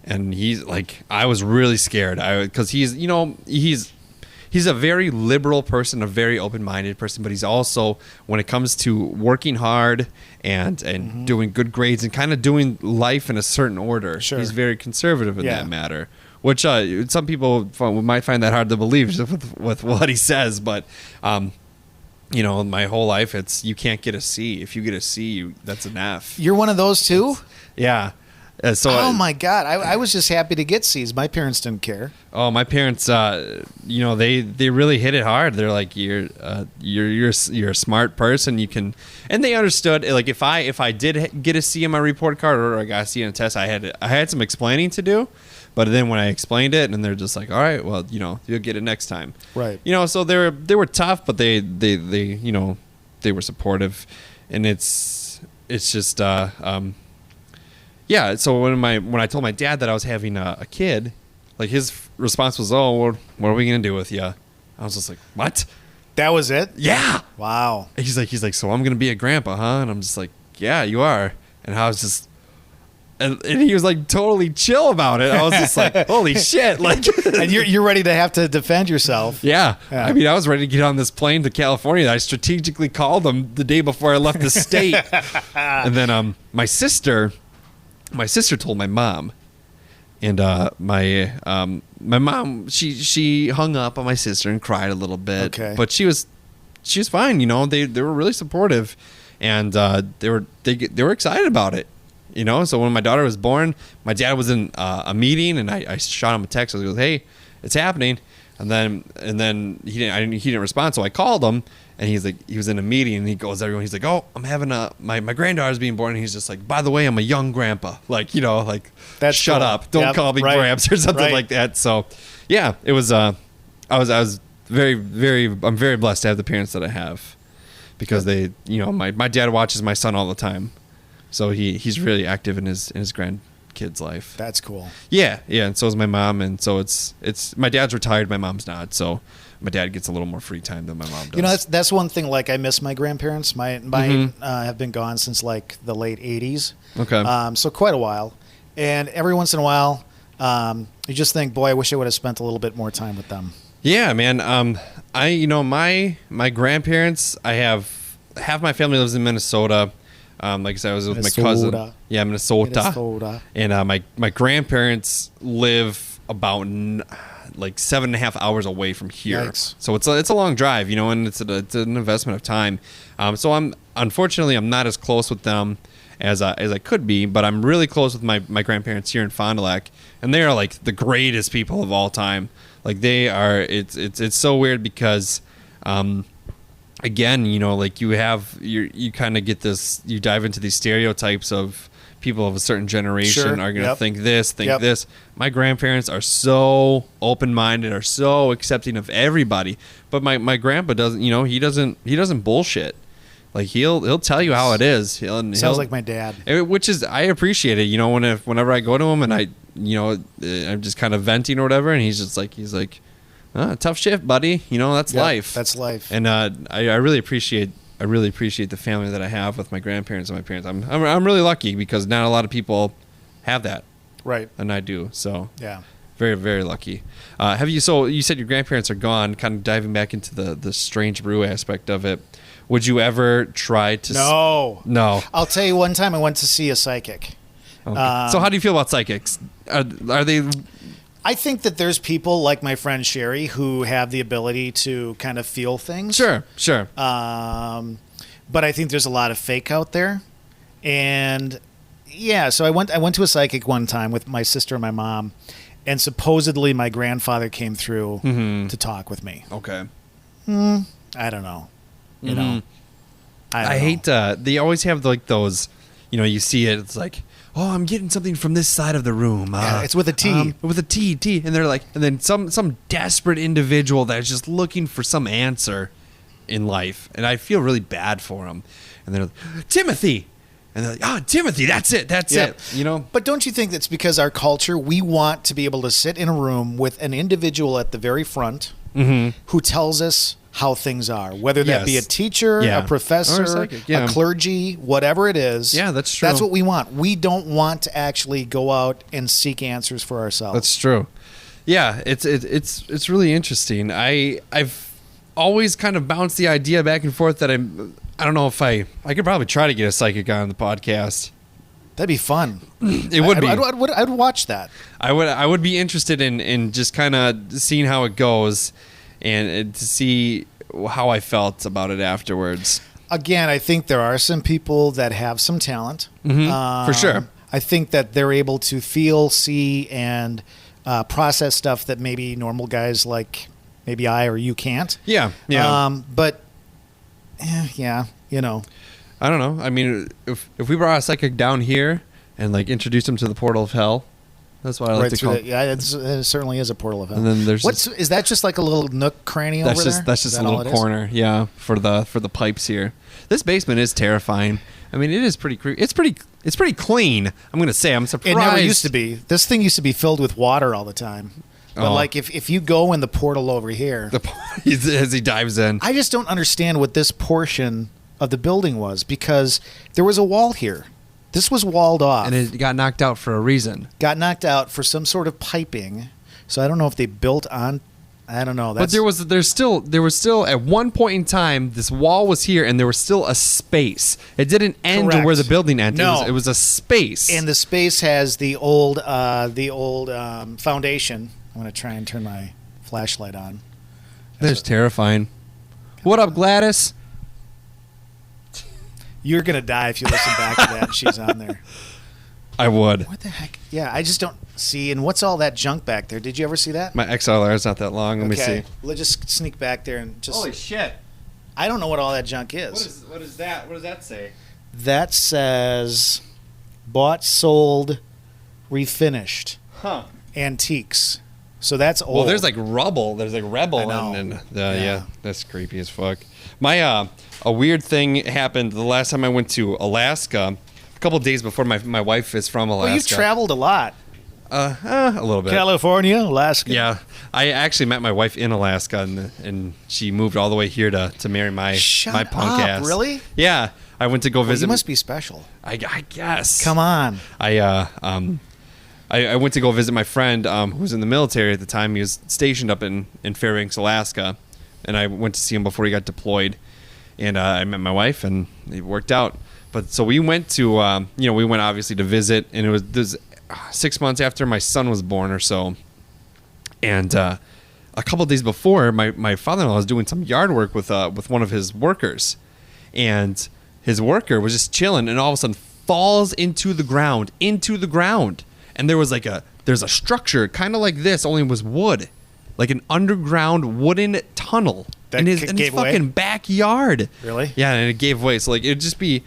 And he's like, I was really scared. Because he's a very liberal person, a very open-minded person, but he's also, when it comes to working hard and Mm-hmm. doing good grades and kind of doing life in a certain order, Sure. he's very conservative in Yeah. that matter. Which some people might find that hard to believe just with what he says, but you know, my whole life it's you can't get a C. If you get a C, that's an F. You're one of those too? Yeah. Oh my God! I was just happy to get C's. My parents didn't care. Oh, my parents, you know, they really hit it hard. They're like, you're a smart person. You can, and they understood. Like if I did get a C in my report card or I got a C in a test, I had some explaining to do. But then when I explained it, and they're just like, all right, well, you know, you'll get it next time. Right. You know, so they were tough, but they you know, they were supportive, and it's just yeah. So when I told my dad that I was having a kid, like his response was, "Oh, what are we gonna do with you?" I was just like, "What?" That was it? Yeah. Wow. And he's like, "So I'm gonna be a grandpa, huh?" And I'm just like, "Yeah, you are." And I was just, and he was like totally chill about it. I was just like, "Holy shit!" Like, And you're ready to have to defend yourself. yeah. Yeah. I mean, I was ready to get on this plane to California. I strategically called him the day before I left the state. And then my sister told my mom, and my mom she hung up on my sister and cried a little bit. Okay. But she was fine. You know, they were really supportive, and they were excited about it. You know, so when my daughter was born, my dad was in a meeting, and I shot him a text. I was like, "Hey, it's happening," and then he didn't respond. So I called him, and he's like, he was in a meeting, and he goes, everyone, he's like, "Oh, I'm having my granddaughter's being born," and he's just like, "By the way, I'm a young grandpa," like, you know, like, That's shut cool. up, don't Yep, call me right, Gramps or something right. like that. So yeah, it was I was I'm very blessed to have the parents that I have, because they, you know, my dad watches my son all the time. So he's really active in his grandkid's life. That's cool. Yeah, and so is my mom, and so it's my dad's retired, my mom's not, so my dad gets a little more free time than my mom does. You know, that's one thing. Like, I miss my grandparents. Mine have been gone since like the late '80s. Okay. So quite a while. And every once in a while, you just think, boy, I wish I would have spent a little bit more time with them. Yeah, man. My grandparents, I have half my family lives in Minnesota. Like I said, I was with my cousin. Minnesota. Yeah, Minnesota. Minnesota. And my grandparents live about like 7.5 hours away from here. Yikes. So it's a long drive, you know, and it's an investment of time. So unfortunately I'm not as close with them as I could be, but I'm really close with my grandparents here in Fond du Lac, and they are like the greatest people of all time. Like they are. It's so weird because, again, you know, like you kind of get this. You dive into these stereotypes of people of a certain generation are going to think this, this. My grandparents are so open-minded, are so accepting of everybody. But my grandpa doesn't. You know, he doesn't bullshit. Like he'll tell you how it is. Sounds like my dad. Which is, I appreciate it. You know, whenever I go to him and I'm just kind of venting or whatever, and he's like, tough shit, buddy. You know, that's life. That's life. And I really appreciate the family that I have with my grandparents and my parents. I'm really lucky because not a lot of people have that. Right. And I do. So yeah. Very, very lucky. So you said your grandparents are gone, kind of diving back into the strange brew aspect of it. Would you ever try to... No. I'll tell you, one time I went to see a psychic. Okay. So how do you feel about psychics? Are they... I think that there's people like my friend Sherry who have the ability to kind of feel things. Sure. But I think there's a lot of fake out there. And yeah, so I went to a psychic one time with my sister and my mom, and supposedly my grandfather came through to talk with me. Okay. I don't know. You know, I hate they always have like those, you know, you see it, it's like, oh, I'm getting something from this side of the room. Yeah, it's with a T. With a T. And they're like, and then some desperate individual that's just looking for some answer in life. And I feel really bad for them. And they're like, Timothy. And they're like, Timothy, that's it. You know? But don't you think that's because our culture, we want to be able to sit in a room with an individual at the very front who tells us how things are, whether that be a teacher, a professor, a clergy, whatever it is. Yeah, that's true. That's what we want. We don't want to actually go out and seek answers for ourselves. That's true. Yeah, it's really interesting. I've always kind of bounced the idea back and forth that I don't know if I could probably try to get a psychic on the podcast. That'd be fun. It would be. I'd watch that. I would be interested in just kind of seeing how it goes, and to see how I felt about it afterwards. Again, I think there are some people that have some talent. For sure. I think that they're able to feel, see, and process stuff that maybe normal guys like maybe I or you can't. Yeah. But, you know. I don't know. I mean, if we brought a psychic down here and like introduced him to the portal of hell, that's what I like to call it. Yeah, it certainly is a portal of hell. And then there's is that just like a little nook cranny over there? That's just a little corner, for the pipes here. This basement is terrifying. I mean, it is pretty creepy. It's pretty clean. I'm gonna say. I'm surprised. It never used to be. This thing used to be filled with water all the time. But like if you go in the portal over here, as he dives in, I just don't understand what this portion of the building was, because there was a wall here. This was walled off. And it got knocked out for a reason. Got knocked out for some sort of piping. So I don't know if they built on. I don't know. But there was still at one point in time, this wall was here and there was still a space. It didn't end to where the building ended. No. It was a space. And the space has the old foundation. I'm going to try and turn my flashlight on. That's terrifying. What up, Gladys? You're going to die if you listen back to that. She's on there. I would. What the heck? Yeah, I just don't see. And what's all that junk back there? Did you ever see that? My XLR is not that long. Let me see. Let's just sneak back there and just... Holy shit. I don't know what all that junk is. What is that? What does that say? That says bought, sold, refinished. Antiques. So that's old. Well, there's like rubble. There's like rebel. Yeah, that's creepy as fuck. My a weird thing happened the last time I went to Alaska. A couple of days before my wife is from Alaska. Well, you've traveled a lot. A little bit. California, Alaska. Yeah, I actually met my wife in Alaska, and she moved all the way here to marry my punk ass. Really? Yeah, I went to go visit. You must be special. I guess. Come on. I went to go visit my friend who was in the military at the time. He was stationed up in Fairbanks, Alaska, and I went to see him before he got deployed. And I met my wife, and it worked out. But so we went to, we went obviously to visit, and it was 6 months after my son was born or so. And a couple of days before, my father-in-law was doing some yard work with one of his workers, and his worker was just chilling, and all of a sudden falls into the ground, and there's a structure kind of like this, only it was wood, like an underground wooden tunnel That in his gave way? fucking backyard. Really? Yeah, and it gave way. So like it'd be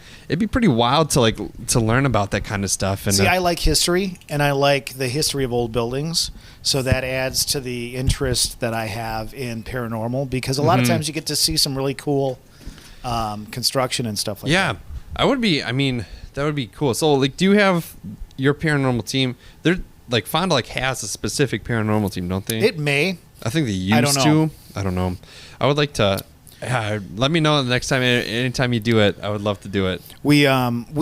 pretty wild to learn about that kind of stuff. And See, I like history, and I like the history of old buildings, so that adds to the interest that I have in paranormal, because a lot of times you get to see some really cool construction and stuff like that. That would be cool. So like, do you have your paranormal team? They're like Fonda has a specific paranormal team, don't they? It may. I think they used I don't know. to. I don't know. I would like to. Let me know the next time. Anytime you do it, I would love to do it. We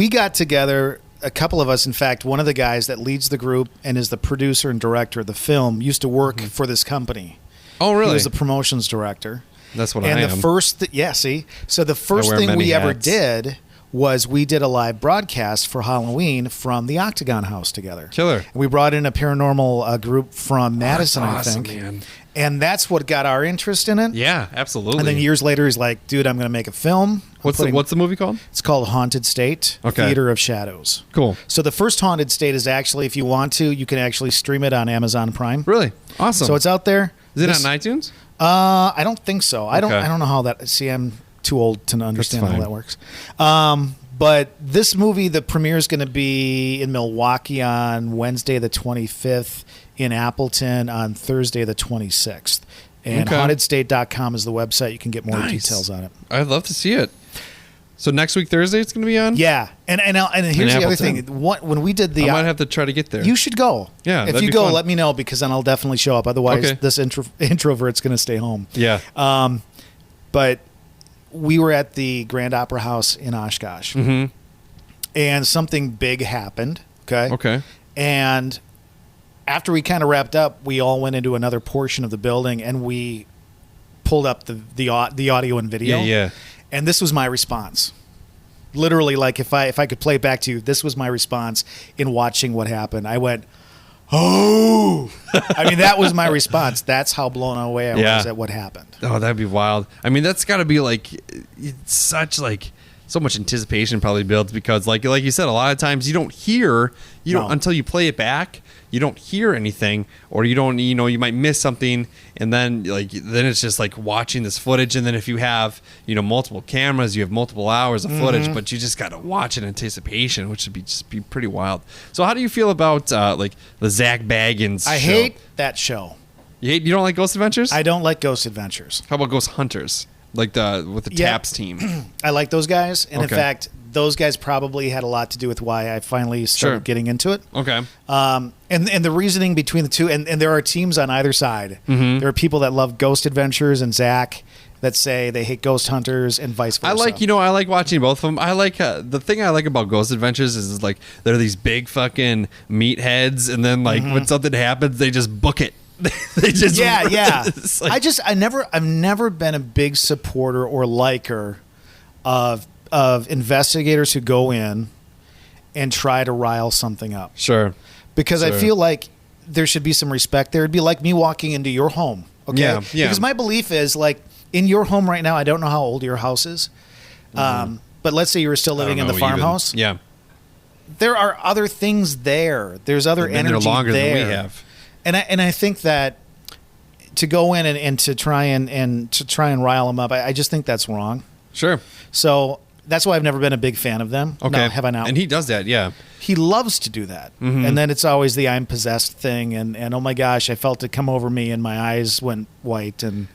got together, a couple of us. In fact, one of the guys that leads the group and is the producer and director of the film used to work for this company. Oh, really? He was the promotions director. That's what And I the am. first, see, so the first wear thing many we ever hats. did was we did a live broadcast for Halloween from the Octagon House together. Killer. We brought in a paranormal group from Madison, awesome, I think. man. And that's what got our interest in it. Yeah, absolutely. And then years later, he's like, dude, I'm going to make a film. What's the movie called? It's called Haunted State, Okay. Theater of Shadows. Cool. So the first Haunted State is actually, if you want to, you can actually stream it on Amazon Prime. Really? Awesome. So it's out there. Is it This- on iTunes? I don't think so. I Okay. don't know how that. See, I'm too old to understand how fine. that works. But this movie, the premiere is going to be in Milwaukee on Wednesday the 25th, in Appleton on Thursday the 26th. And Okay. hauntedstate.com is the website. You can get more Nice. details on it. I'd love to see it. So next week Thursday it's going to be on. Yeah, and here's the other thing. Appleton. When we did the, I might have to try to get there. you should go. Yeah, if that'd you be go, fun. let me know, because then I'll definitely show up. Otherwise, Okay. this introvert's going to stay home. Yeah. But we were at the Grand Opera House in Oshkosh, and something big happened. Okay. And after we kind of wrapped up, we all went into another portion of the building, and we pulled up the audio and video. Yeah. And this was my response. Literally, like if I could play it back to you, this was my response in watching what happened. I went, "Oh!" I mean, that was my response. That's how blown away I was at what happened. Oh, that'd be wild. I mean, that's got to be like it's such like so much anticipation probably builds, because like you said, a lot of times you don't No. until you play it back. You don't hear anything, or you don't, you might miss something, and then it's just like watching this footage. And then if you have, multiple cameras, you have multiple hours of footage, but you just got to watch in anticipation, which would be pretty wild. So how do you feel about like the Zach Baggins I show? hate that show. You don't like Ghost Adventures? I don't like Ghost Adventures. How about Ghost Hunters? Like with the Yeah. Taps team. I like those guys, and in Okay. fact, those guys probably had a lot to do with why I finally started Sure. getting into it. Okay. And the reasoning between the two, and there are teams on either side. There are people that love Ghost Adventures and Zach that say they hate Ghost Hunters, and vice versa. I like watching both of them. I like the thing I like about Ghost Adventures is like they're these big fucking meatheads, and then like when something happens, they just book it. They just Yeah. it's like- I've never been a big supporter or liker of investigators who go in and try to rile something up, Sure. because I Sure. feel like there should be some respect there. It'd be like me walking into your home, okay? Yeah. Because my belief is, like, in your home right now, I don't know how old your house is, but let's say you were still I don't living in the know, farmhouse. Yeah. There are other things there. There's other They've been there energy longer there. than we have. And I think that to go in and to try and rile them up, I just think that's wrong. Sure. So that's why I've never been a big fan of them. Okay. No, have I not? And he does that. Yeah. He loves to do that. And then it's always the I'm possessed thing, and oh my gosh, I felt it come over me and my eyes went white, and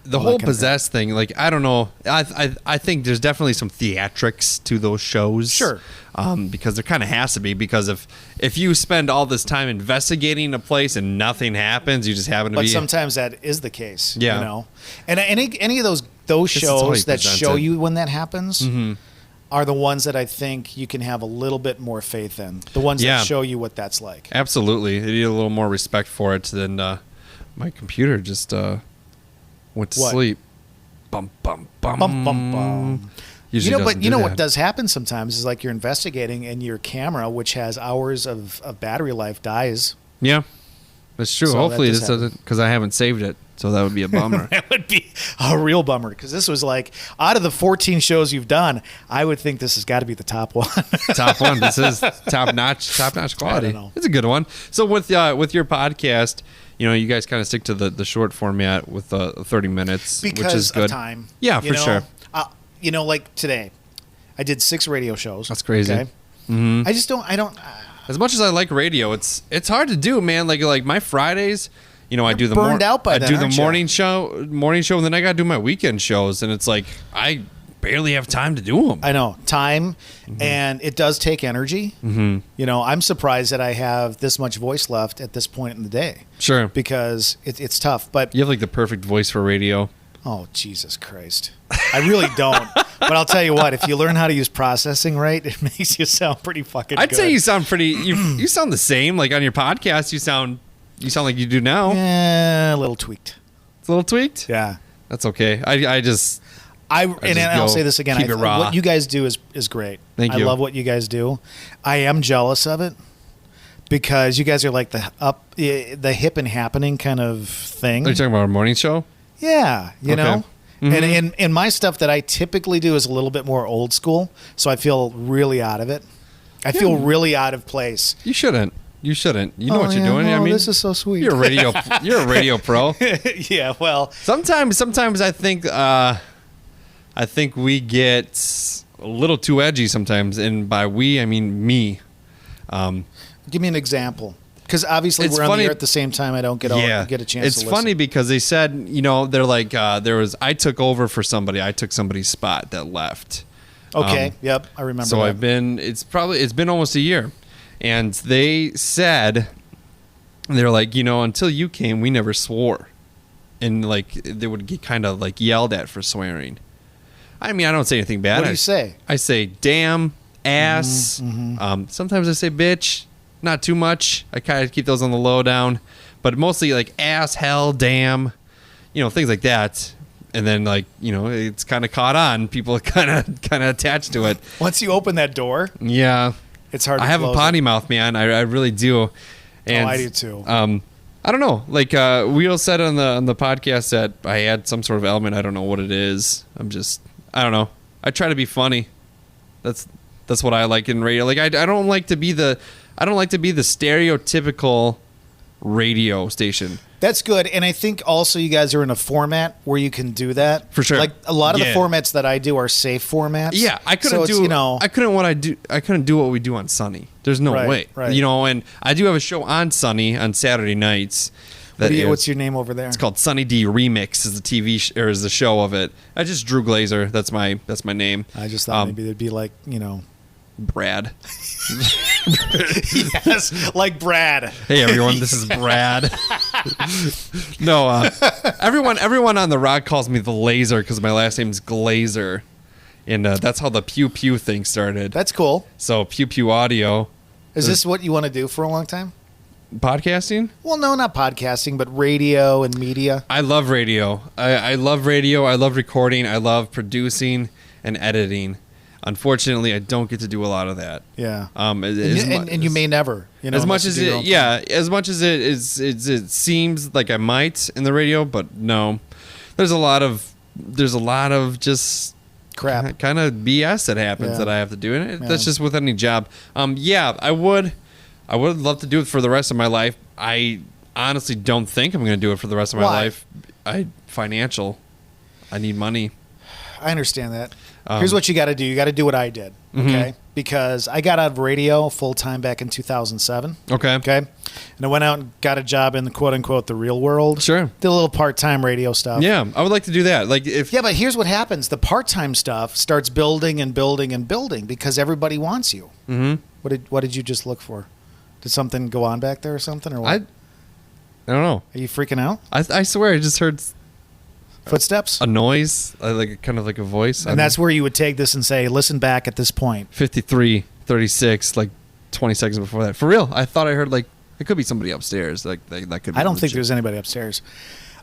The all whole that kind of possessed thing, like I don't know, I think there's definitely some theatrics to those shows. Sure. Because there kind of has to be, because if you spend all this time investigating a place and nothing happens, you just happen to But be. sometimes that is the case. Yeah. You know? And any of those is how shows he that presents show it. you when that happens are the ones that I think you can have a little bit more faith in. The ones Yeah. that show you what that's like. Absolutely, they need a little more respect for it than my computer just went to What? sleep. Bum bum bum Bum, bum, bum. Usually But doesn't you do know what that. does happen sometimes is, like, you're investigating and your camera, which has hours of battery life, dies. Yeah, that's true. So that Hopefully does this doesn't, because I haven't saved it, so that would be a bummer. That would would be a real bummer because this was like out of the 14 shows you've done, I would think this has got to be the top one. Top one. This is top notch quality. I don't know. It's a good one. So with your podcast, you guys kind of stick to the short format with 30 minutes, because which is good. of time. Yeah, for sure. Like today, I did 6 radio shows. That's crazy. Okay? Mm-hmm. I don't. As much as I like radio, it's hard to do, man. Like my Fridays, I do the burned out by then, I do the aren't you? morning show, and then I got to do my weekend shows, and it's like I barely have time to do them. I know time, and it does take energy. Mm-hmm. I'm surprised that I have this much voice left at this point in the day. Sure, because it's tough. But you have like the perfect voice for radio. Oh, Jesus Christ. I really don't. But I'll tell you what, if you learn how to use processing right, it makes you sound pretty fucking I'd good. say you sound pretty, you sound the same. Like on your podcast, you sound like you do now. Yeah, a little tweaked. It's a little tweaked? Yeah. That's okay. I'll say this again. Keep it raw. What you guys do is great. Thank you. I love what you guys do. I am jealous of it because you guys are like the hip and happening kind of thing. Are you talking about our morning show? Yeah, you know. Mm-hmm. And my stuff that I typically do is a little bit more old school, so I feel really out of it. I feel really out of place. You shouldn't. You know what you're doing. Oh, I mean, this is so sweet. You're a radio pro. Yeah, well, sometimes I think we get a little too edgy sometimes, and by we I mean me. Give me an example. Because obviously It's we're on funny. the air at the same time. I don't get a chance to It's listen. funny because they said, they're like, I took over for somebody. I took somebody's spot that left. Okay. Yep. I remember So that. it's been almost a year. And they said, they're like, until you came, we never swore. And like, they would get kind of like yelled at for swearing. I mean, I don't say anything bad. What do you say? I say, damn, ass. Mm-hmm. Sometimes I say bitch. Not too much. I kind of keep those on the low down, but mostly like ass, hell, damn, things like that. And then like, it's kind of caught on. People kind of attached to it. Once you open that door, Yeah. it's hard to I have a close potty it. mouth, man. I really do. And, I do too. I don't know. Like we all said on the podcast that I had some sort of element. I don't know what it is. I don't know. I try to be funny. That's what I like in radio. Like I don't like to be the stereotypical radio station. That's good. And I think also you guys are in a format where you can do that. For sure. Like a lot of the Yeah. formats that I do are safe formats. Yeah, I couldn't I couldn't do what we do on Sunny. There's no Right, way. right. And I do have a show on Sunny on Saturday nights. What's your name over there? It's called Sunny D Remix. Is the TV or is the show of it? I just Drew Glazer. That's my name. I just thought maybe there'd be like, Brad. Yes, like Brad. Hey everyone, this is Brad. No, everyone on the rock calls me the Laser because my last name's Glazer, and that's how the Pew Pew thing started. That's cool. So Pew Pew Audio. Is this what you want to do for a long time? Podcasting? Well, no, not podcasting, but radio and media. I love radio. I love radio. I love recording. I love producing and editing. Unfortunately, I don't get to do a lot of that. Yeah. And you may never. As much as it seems like I might in the radio, but no. There's a lot of just crap, kind of BS that happens that I have to do, and that's just with any job. I would love to do it for the rest of my life. I honestly don't think I'm going to do it for the rest of my life. Financial. I need money. I understand that. Here's what you got to do. You got to do what I did, okay? Because I got out of radio full-time back in 2007. Okay. And I went out and got a job in the quote-unquote the real world. Sure. Did a little part-time radio stuff. Yeah, I would like to do that. Yeah, but here's what happens. The part-time stuff starts building and building and building because everybody wants you. Mm-hmm. What did you just look for? Did something go on back there or something? Or what? I don't know. Are you freaking out? I swear I just heard footsteps, a noise, kind of like a voice, and that's where you would take this and say, listen back at this point. 53:36, like 20 seconds before that. For real, I thought I heard it could be somebody upstairs. That could be. I don't think there's anybody upstairs.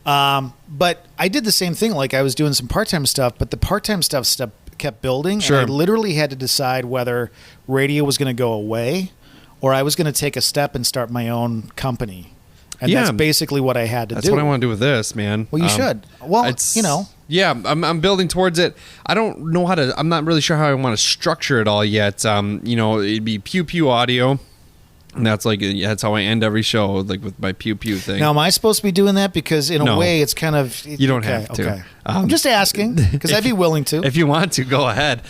But I did the same thing. Like I was doing some part-time stuff, but the part-time stuff kept building. Sure. And I literally had to decide whether radio was going to go away or I was going to take a step and start my own company. And Yeah. that's basically what I had to That's do. what I want to do with this, man. Well, you should. Well, it's, you know. Yeah, I'm building towards it. I don't know how to. I'm not really sure how I want to structure it all yet. It'd be Pew Pew Audio, and that's how I end every show, like with my Pew Pew thing. Now, am I supposed to be doing that? Because in a No. way, it's kind of... You don't have to. Okay. I'm just asking, because I'd be willing to. If you want to, go ahead.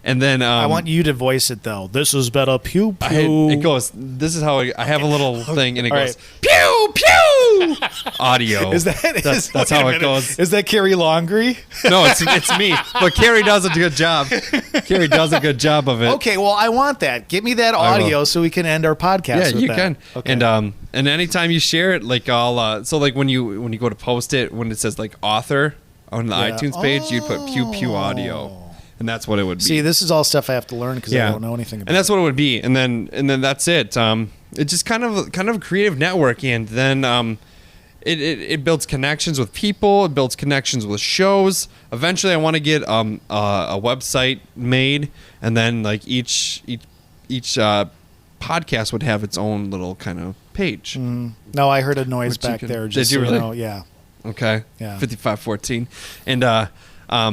And then I want you to voice it, though. This is better Pew it Pew. goes. This is how I have a little thing, and it All goes Pew Pew Audio. That's how it goes. Is that Carrie Longery? No, it's me. But Carrie does a good job. Carrie does a good job of it. Okay, well, I want that. Get me that I will. audio so we can end our podcast Yeah, with you that. can. Okay. And anytime you share it, like I'll so like when you go to post it, when it says like author on the Yeah. iTunes page, you'd put Pew Pew Audio, and that's what it would be. See, this is all stuff I have to learn because I don't know anything about and that's it. what it would be. And then that's it. It's just kind of a creative network, and then it builds connections with people. It builds connections with shows. Eventually, I want to get a website made, and then like each podcast would have its own little kind of page. No, I heard a noise Which you back can- there. Did Just you so really? know. Yeah. Okay. Yeah. 5514. And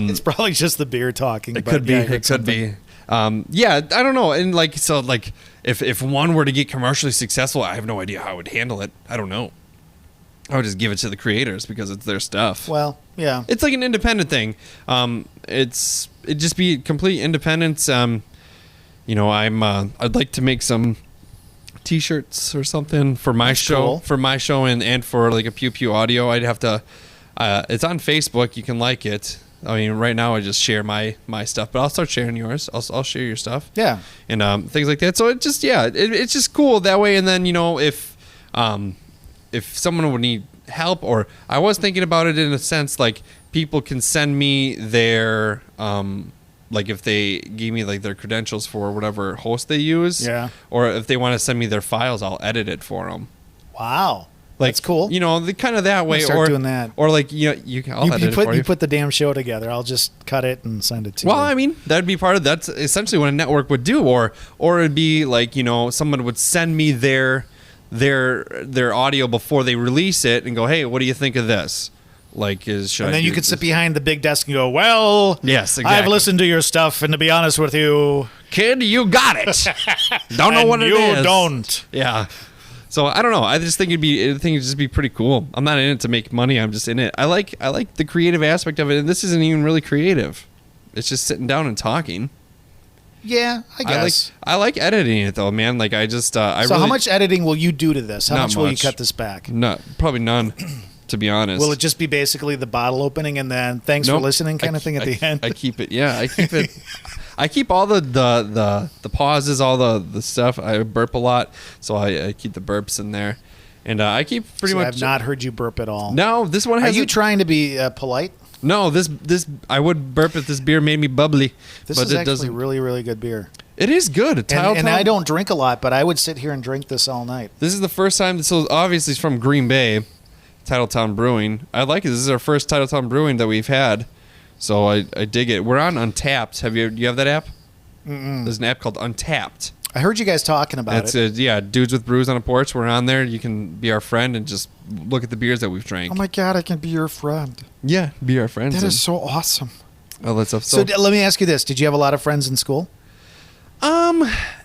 It's probably just the beer talking. it but could be. yeah, I heard It could something. be. Yeah, I don't know. And like so like if one were to get commercially successful, I have no idea how I would handle it. I don't know. I would just give it to the creators because it's their stuff. Well, yeah. It's like an independent thing. It'd just be complete independence. I'd like to make some T-shirts or something for my show, cool. and for like a Pew Pew Audio. I'd have to. It's on Facebook. You can like it. I mean, right now I just share my stuff, but I'll start sharing yours. I'll share your stuff. Yeah. And things like that. So it just it's just cool that way. And then if someone would need help, or I was thinking about it in a sense like people can send me their like if they gave me like their credentials for whatever host they use, Yeah. or if they want to send me their files, I'll edit it for them. Wow. Like, That's cool. The kind of that way, start doing that. or like you can. I'll edit it for you. You put the damn show together. I'll just cut it and send it to you. Well, I mean, that'd be part of that's essentially what a network would do, or it'd be like someone would send me their audio before they release it and go, hey, what do you think of this? Like, and then you could sit behind the big desk and go, well, yes, exactly. I've listened to your stuff, and to be honest with you, kid, you got it. Don't know and what it is. you don't. Yeah. So I don't know. I just think it'd just be pretty cool. I'm not in it to make money. I'm just in it. I like the creative aspect of it, and this isn't even really creative. It's just sitting down and talking. Yeah, I guess. I like editing it though, man. Like I just So how much editing will you do to this? How Not much will you much. cut this back? Probably none, to be honest. Will it just be basically the bottle opening and then thanks for Nope. listening kind of thing at the end? I keep it. Yeah, I keep it. I keep all the pauses, all the stuff. I burp a lot, so I keep the burps in there, and I keep pretty much. I've not heard you burp at all. No, this one Are has. you trying to be polite? No, this I would burp if this beer made me bubbly. This but is it actually doesn't. really, really good beer. It is good. And I don't drink a lot, but I would sit here and drink this all night. This is the first time. So obviously it's from Green Bay, Titletown Brewing. I like it. This is our first Titletown Brewing that we've had, so I dig it. We're on Untapped. Do you have that app? There's an app called Untapped. I heard you guys talking about it. Yeah, dudes with brews on a porch. We're on there. You can be our friend and just look at the beers that we've drank. Oh my God, I can be your friend. Yeah, be our friends. That is so awesome. all that stuff. So let me ask you this: did you have a lot of friends in school?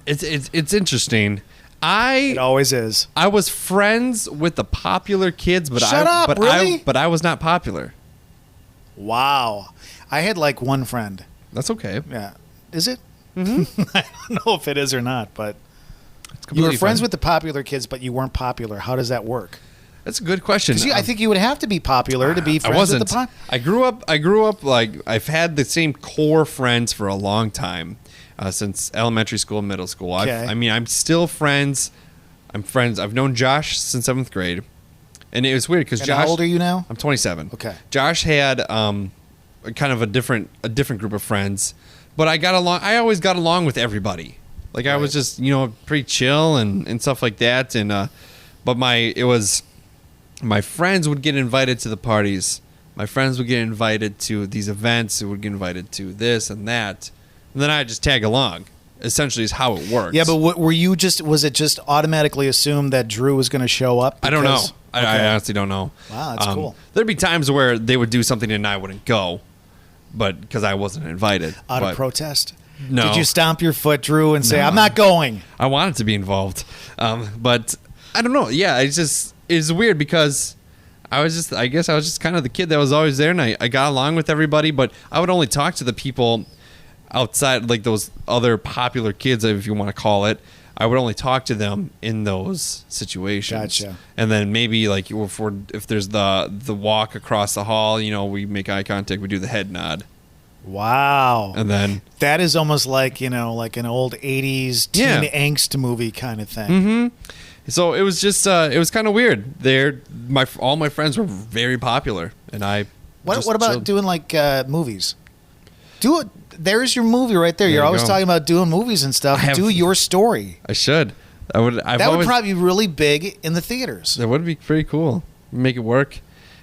It's interesting. It always is. I was friends with the popular kids, but Shut up, really? I was not popular. Wow, I had like one friend. That's okay. Yeah, is it? Mm-hmm. I don't know if it is or not, but It's you were completely friends fine. with the popular kids, but you weren't popular. How does that work? That's a good question. Because I think you would have to be popular to be I friends wasn't. with the I grew up like I've had the same core friends for a long time, since elementary school, middle school. Okay. I'm still friends. I'm friends. I've known Josh since 7th grade, and it was weird because And Josh. how old are you now? I'm 27. Okay. Josh had kind of a different group of friends, but I always got along with everybody. Like I was just pretty chill and stuff like that. And but my friends would get invited to the parties. My friends would get invited to these events. Who would get invited to this and that, and then I'd just tag along. essentially is how it works. Yeah, but was it just automatically assumed that Drew was going to show up? I don't know. Because- I honestly don't know. Wow, that's cool. There'd be times where they would do something and I wouldn't go, but because I wasn't invited. Out But of protest? No. Did you stomp your foot, Drew, and say, I'm not going? I wanted to be involved. But I don't know. Yeah, it's weird because I guess I was just kind of the kid that was always there, and I got along with everybody, but I would only talk to the people outside, like those other popular kids, if you want to call it. I would only talk to them in those situations. Gotcha. And then maybe like if there's the walk across the hall, we make eye contact, we do the head nod. Wow. And then that is almost like, like an old 80s teen angst movie kind of thing. Mm-hmm. So it was just it was kind of weird. All my friends were very popular, and I. What about chilled. doing like movies? Do it. There's your movie right there. There You're you always go. talking about doing movies and stuff. Do your story. I should. That would probably be really big in the theaters. That would be pretty cool. Make it work,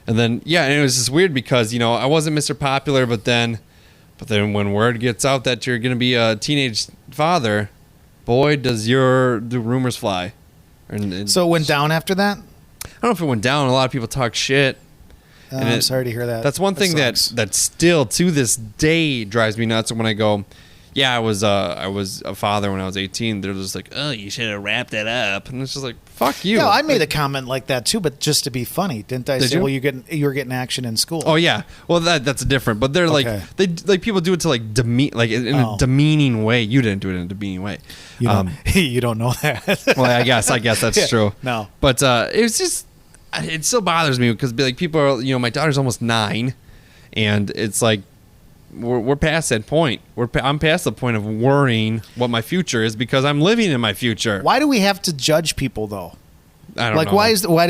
and then and it was just weird because I wasn't Mr. Popular, but then when word gets out that you're going to be a teenage father, boy, do rumors fly. And so it went down after that? I don't know if it went down. A lot of people talk shit. I'm sorry to hear that. That's one thing that still to this day drives me nuts. When I go, I was a father when I was 18. They're just like, oh, you should have wrapped it up, and it's just like, fuck you. Yeah, I made a comment like that too, but just to be funny, didn't I? Say, you? well, you were getting action in school. Oh yeah, well that's different. But they're Okay. like people do it to like in a demeaning way. You didn't do it in a demeaning way. You don't know that. Well, I guess that's true. No, but it was just. It still bothers me because like people are, my daughter's almost 9, and it's like we're past that point. I'm past the point of worrying what my future is because I'm living in my future. Why do we have to judge people though? I don't know.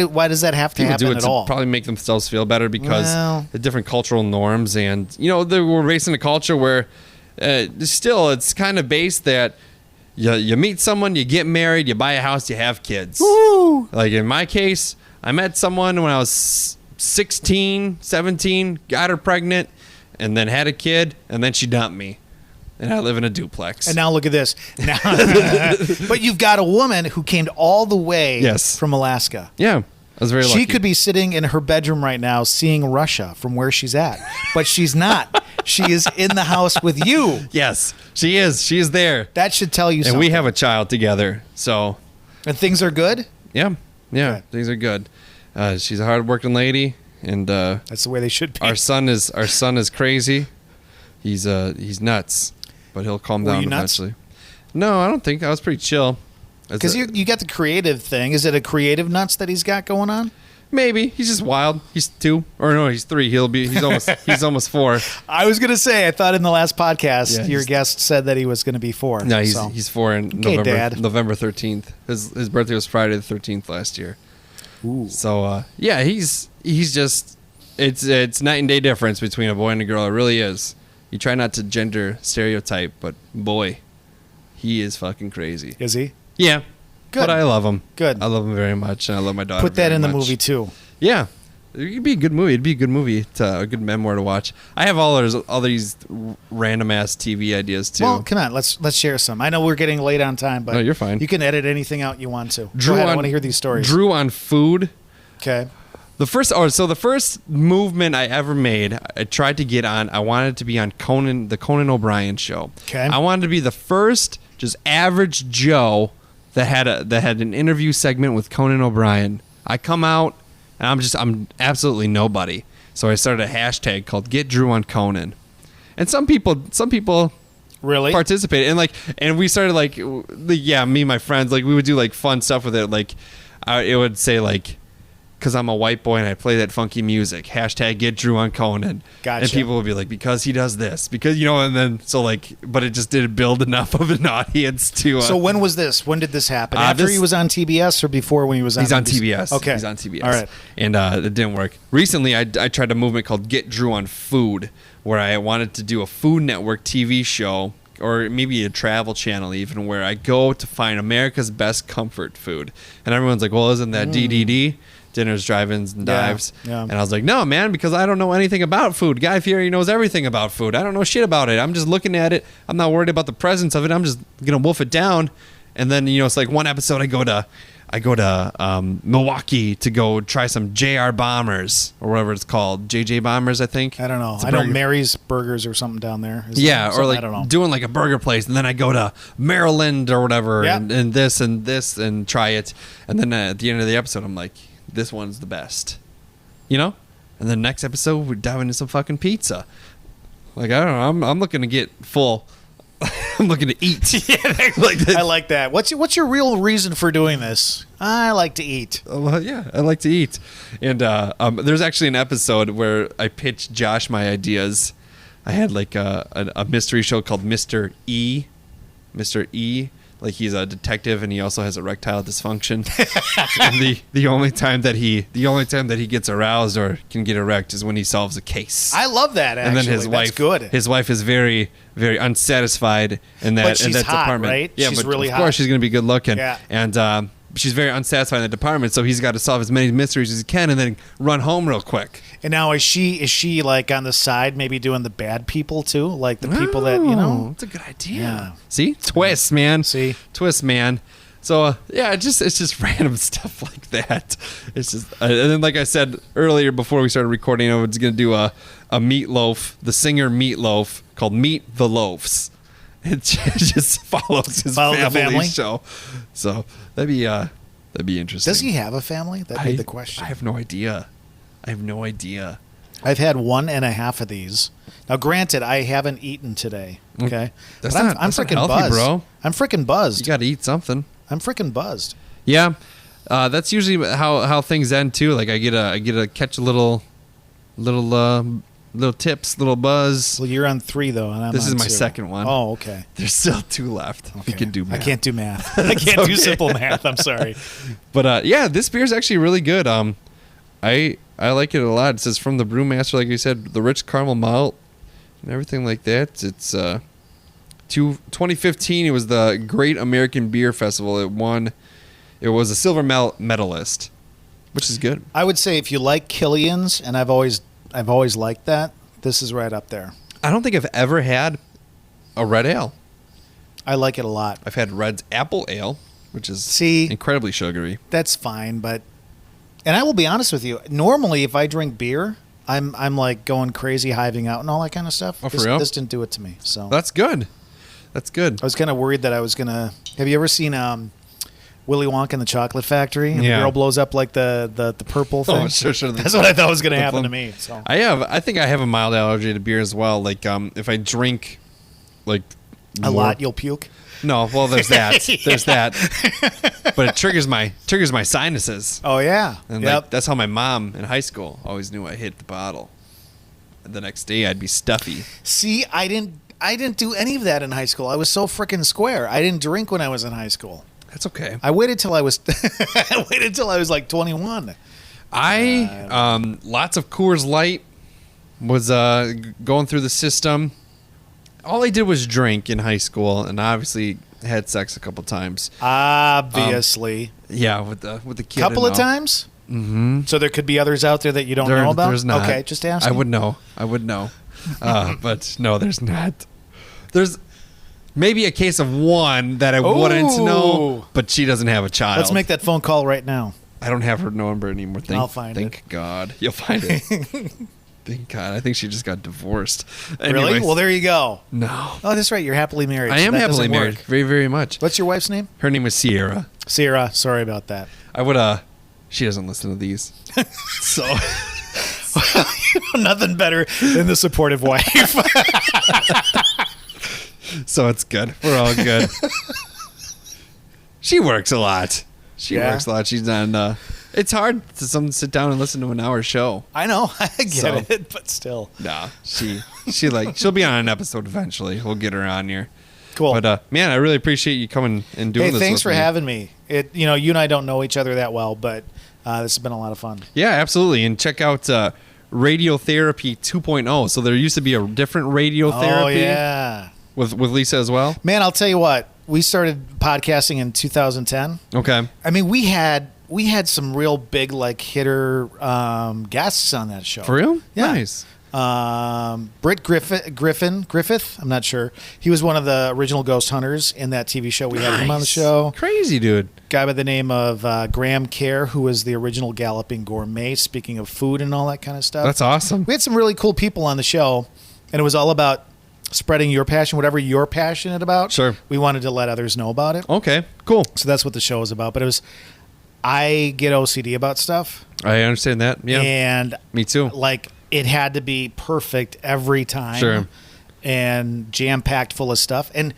Why does that have to people happen do it at to all? probably make themselves feel better because Well. the different cultural norms and we're raised in a culture where still it's kind of based that you meet someone, you get married, you buy a house, you have kids. Woo! Like in my case, I met someone when I was 16, 17, got her pregnant, and then had a kid, and then she dumped me. And I live in a duplex. And now look at this. Now, but you've got a woman who came all the way from Alaska. Yeah, I was very lucky. She could be sitting in her bedroom right now seeing Russia from where she's at, but she's not. She is in the house with you. Yes, she is. She is there. That should tell you something. And we have a child together, so. And things are good? Yeah, Okay. things are good. She's a hard-working lady, and that's the way they should be. Our son is crazy. He's nuts, but he'll calm down eventually. No, I don't think. I was pretty chill. Because you got the creative thing. Is it a creative nuts that he's got going on? Maybe he's just wild. He's 2, or no, he's 3. He's almost 4. I was gonna say. I thought in the last podcast your guest said that he was gonna be 4. No, he's 4 in November 13th. His birthday was Friday the 13th last year. Ooh. So he's just it's night and day difference between a boy and a girl. It really is. You try not to gender stereotype, but boy, he is fucking crazy. Is he? Yeah. Good. But I love him. Good. I love him very much, and I love my daughter. Put that very in the much. movie too. Yeah. It'd be a good movie. It'd be a good movie, a good memoir to watch. I have all these random ass TV ideas too. Well, come on, let's share some. I know we're getting late on time, but no, you're fine. You can edit anything out you want to. Drew, Go ahead, I want to hear these stories. Drew on food. Okay. The first movement I ever made, I tried to get on. I wanted to be on the Conan O'Brien show. Okay. I wanted to be the first just average Joe that had an interview segment with Conan O'Brien. I come out and I'm absolutely nobody. So I started a hashtag called Get Drew on Conan, and some people really participated and we started me and my friends we would do fun stuff with it. It would say because I'm a white boy and I play that funky music. Hashtag Get Drew on Conan. Gotcha. And people would be like, because he does this, because and then but it just didn't build enough of an audience to. So when was this? When did this happen? After he was on TBS or before when he was on? He's on TBS. Okay, he's on TBS. All right, and it didn't work. Recently, I tried a movement called Get Drew on Food, where I wanted to do a Food Network TV show. Or maybe a travel channel even, where I go to find America's best comfort food. And everyone's like, well, isn't that DDD? dinners, drive-ins, and dives. Yeah. And I was like, no, man, because I don't know anything about food. Guy Fieri knows everything about food. I don't know shit about it. I'm just looking at it. I'm not worried about the presence of it. I'm just gonna wolf it down. And then it's like one episode I go to Milwaukee to go try some JR Bombers or whatever it's called. JJ Bombers, I think. I don't know. It's a I know burger- Mary's Burgers or something down there. Is Yeah, there or something? like I don't know. doing like a burger place, and then I go to Maryland or whatever, Yeah. and this and try it, and then at the end of the episode, I'm like, this one's the best, And then next episode, we dive into some fucking pizza. Like I don't know, I'm looking to get full. I'm looking to eat. Yeah, like this. I like that. What's your real reason for doing this? I like to eat. Well, yeah, I like to eat. And there's actually an episode where I pitched Josh my ideas. I had like a mystery show called Mr. E. Mr. E. Like he's a detective and he also has erectile dysfunction. And the only time that he gets aroused or can get erect is when he solves a case. I love that. Actually, And then his wife is very, very unsatisfied in that But she's in that hot, department. right? Yeah, She's but really of hot. course she's going to be good looking. Yeah. And she's very unsatisfied in the department, so he's got to solve as many mysteries as he can and then run home real quick. And now is she like on the side, maybe doing the bad people too, like the people that That's a good idea. Yeah. See, twist, man. See? Twist, man. So it's just random stuff like that. It's just, and then like I said earlier before we started recording, I was gonna do a Meatloaf, the singer Meatloaf, called Meet the Loafs. It just follows his family show. So that'd be interesting. Does he have a family? That'd be the question. I have no idea. I've had 1.5 of these. Now, granted, I haven't eaten today. Okay, That's but not- I'm that's not freaking healthy, buzzed, bro. I'm freaking You buzzed. got to eat something. I'm freaking buzzed. Yeah, that's usually how things end too. Like I get a catch a little tips, little buzz. Well, you're on 3 though, and I'm This on is my 2. second one. Oh, okay. There's still 2 left. Okay. You can do math. I can't do math. I can't do simple math. I'm sorry. But yeah, this beer is actually really good. I like it a lot. It says from the brewmaster, like you said, the rich caramel malt and everything like that. It's 2015. It was the Great American Beer Festival. It was a silver medalist, which is good. I would say if you like Killian's, and I've always liked that, this is right up there. I don't think I've ever had a red ale. I like it a lot. I've had Red's apple ale, which is See? incredibly sugary. That's fine, but and I will be honest with you. Normally, if I drink beer, I'm like going crazy, hiving out, and all that kind of stuff. Oh, for real? This didn't do it to me. So That's good. That's good. I was kind of worried that I was gonna. Have you ever seen Willy Wonka and the Chocolate Factory? And Yeah. the girl blows up like the purple thing. Oh, sure. That's what I thought was gonna happen plum. to me. So I think I have a mild allergy to beer as well. Like if I drink like a more- lot, you'll puke. No, well there's that. There's that. But it triggers my sinuses. Oh yeah. And Yep. like that's how my mom in high school always knew I hit the bottle. And the next day I'd be stuffy. See, I didn't do any of that in high school. I was so freaking square. I didn't drink when I was in high school. That's okay. I waited till I was like 21. I lots of Coors Light was going through the system. All I did was drink in high school, and obviously had sex a couple times. Obviously. Yeah, with the kid. Couple and of all. times? Mm-hmm. So there could be others out there that you don't There- know about? There's not. Okay, just asking. I would know. But no, there's not. There's maybe a case of one that I wouldn't know, Ooh. but she doesn't have a child. Let's make that phone call right now. I don't have her number anymore. I'll find Thank God. You'll find it. Thank God. I think she just got divorced. Really? Anyways, Well, there you go. no. Oh, that's right. You're happily married. I so am that happily doesn't married. work. Very, very much. What's your wife's name? Her name was Sierra. Sierra. Sorry about that. I would, she doesn't listen to these. So, Nothing better than the supportive wife. so it's good. We're all good. She works a lot. She Yeah. works a lot. She's on, it's hard to sit down and listen to an hour show. I know. I get So- it, but still. Nah, she'll be on an episode eventually. We'll get her on here. Cool. But man, I really appreciate you coming and doing Hey, this. thanks with for me. having me. You and I don't know each other that well, but this has been a lot of fun. Yeah, absolutely. And check out Radiotherapy 2.0. So there used to be a different radiotherapy Oh, yeah. with Lisa as well. Man, I'll tell you what. We started podcasting in 2010. Okay. I mean, we had we had some real big like hitter guests on that show. For real? Yeah. Nice. Britt Griffith. I'm not sure. He was one of the original ghost hunters in that TV show. We had him on the show. Crazy dude. Guy by the name of Graham Kerr, who was the original Galloping Gourmet. Speaking of food and all that kind of stuff. That's awesome. We had some really cool people on the show, and it was all about spreading your passion, whatever you're passionate about. Sure. We wanted to let others know about it. Okay, cool. So that's what the show is about. But I get OCD about stuff. I understand that. Yeah. And me too. Like, it had to be perfect every time. Sure. And jam-packed full of stuff. And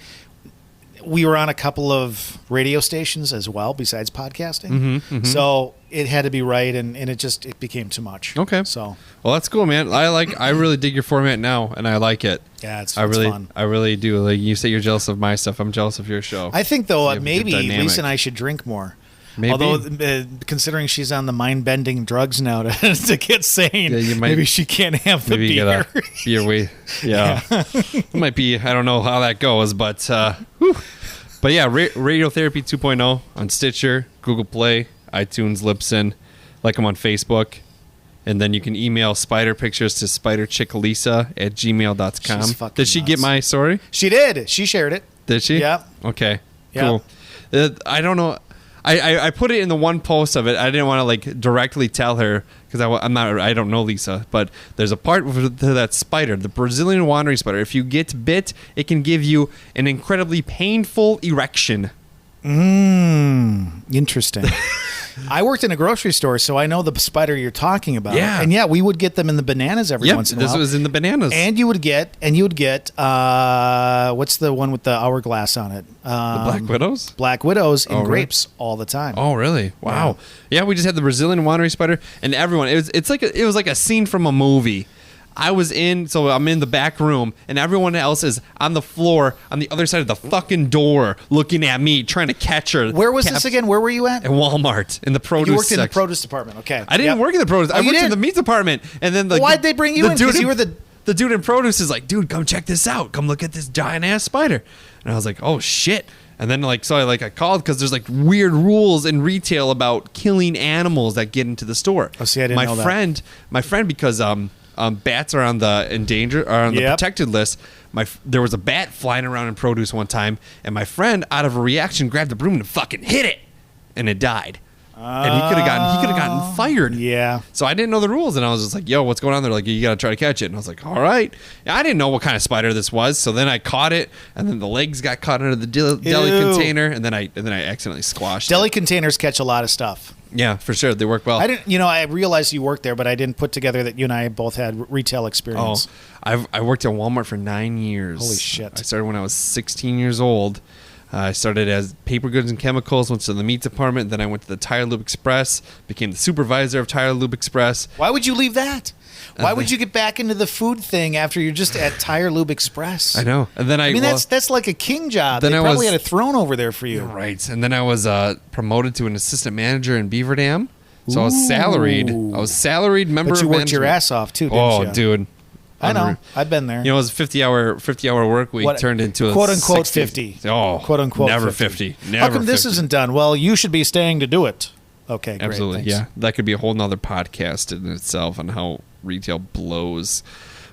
we were on a couple of radio stations as well, besides podcasting. So it had to be right, and it became too much. Okay. So, well, that's cool, man. I really dig your format now, and I like it. yeah, it's really, fun. I really do. Like you say, you're jealous of my stuff. I'm jealous of your show. I think, though, You have a good maybe dynamic. Lisa and I should drink more. Maybe. Although, considering she's on the mind-bending drugs now to get sane, Yeah, you might- maybe she can't have the Maybe you beer. get a beer weight. Yeah. It might be, I don't know how that goes, but whew. But yeah, Radiotherapy 2.0 on Stitcher, Google Play, iTunes, Libsyn. Like them on Facebook. And then you can email spider pictures to spiderchicklisa@gmail.com. She's fucking Did she get nuts. my story? She did. She shared it. Did she? Yeah. Okay. Yeah. Cool. I don't know. I put it in the one post of it. I didn't want to like directly tell her because I don't know Lisa, but there's a part with that spider, the Brazilian wandering spider. If you get bit, it can give you an incredibly painful erection. Interesting. I worked in a grocery store, so I know the spider you're talking about. Yeah. And yeah, we would get them in the bananas every once in a while. This was in the bananas. And you would get what's the one with the hourglass on it? The Black Widows? Black Widows in Oh, really? grapes all the time. Oh, really? Wow. Yeah, we just had the Brazilian wandering spider, and everyone. It was like a scene from a movie. I'm in the back room, and everyone else is on the floor on the other side of the fucking door, looking at me, trying to catch her. Where was this again? Where were you at? At Walmart in the produce. You worked in the section. produce department. Okay. I didn't work in the produce. I you worked in didn't? the meat department, and then Why'd they bring you in? 'Cause you were the dude in produce is like, dude, come check this out. Come look at this giant ass spider. And I was like, oh shit. And then I called because there's like weird rules in retail about killing animals that get into the store. Oh, see, I didn't know that. My friend, because bats are on the protected list. There was a bat flying around in produce one time, and my friend, out of a reaction, grabbed the broom and fucking hit it, and it died. And he could have gotten fired. Yeah. So I didn't know the rules, and I was just like, "Yo, what's going on?" They're like, "You got to try to catch it." And I was like, "All right." I didn't know what kind of spider this was, so then I caught it, and then the legs got caught under the deli container, and then I accidentally squashed Deli it. containers catch a lot of stuff. Yeah, for sure, they work well. I didn't. I realized you worked there, but I didn't put together that you and I both had retail experience. I worked at Walmart for 9 years. Holy shit! I started when I was 16 years old. I started as paper goods and chemicals, went to the meat department, then I went to the Tire Lube Express, became the supervisor of Tire Lube Express. Why would you leave that? Why would you get back into the food thing after you're just at Tire Lube Express? I know. And then that's like a king job. Then They I probably was- had a throne over there for you. Right. And then I was promoted to an assistant manager in Beaver Dam. So I was salaried. I was salaried member But you of worked your management. ass off too, didn't you? Dude. I know. Unreal. I've been there. You know, it was a 50-hour work week What- turned into a quote unquote 60. 50. Oh, Quote unquote never 50. 50. Never How come this 50. isn't done? Well, you should be staying to do it. Okay, great. Absolutely, thanks. yeah. That could be a whole nother podcast in itself on how retail blows.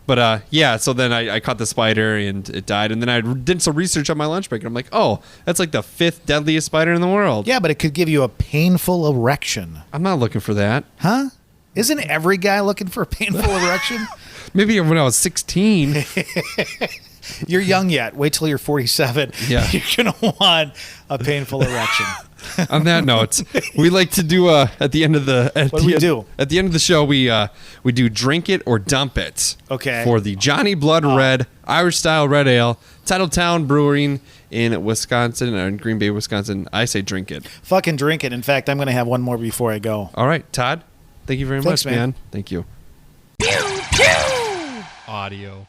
But so then I caught the spider and it died. And then I did some research on my lunch break. And I'm like, oh, that's like the 5th deadliest spider in the world. Yeah, but it could give you a painful erection. I'm not looking for that. Huh? Isn't every guy looking for a painful erection? Maybe when I was 16. You're young yet. Wait till you're 47. Yeah. You're going to want a painful erection. On that note, we like to do at the end of the What do we do? At the end of the show, we do drink it or dump it. Okay. For the Johnny Blood Red Irish style red ale, Titletown Brewing in Wisconsin or in Green Bay, Wisconsin. I say drink it. Fucking drink it. In fact, I'm going to have one more before I go. All right, Todd. Thank you very Thanks, much, man. Thank you. Audio.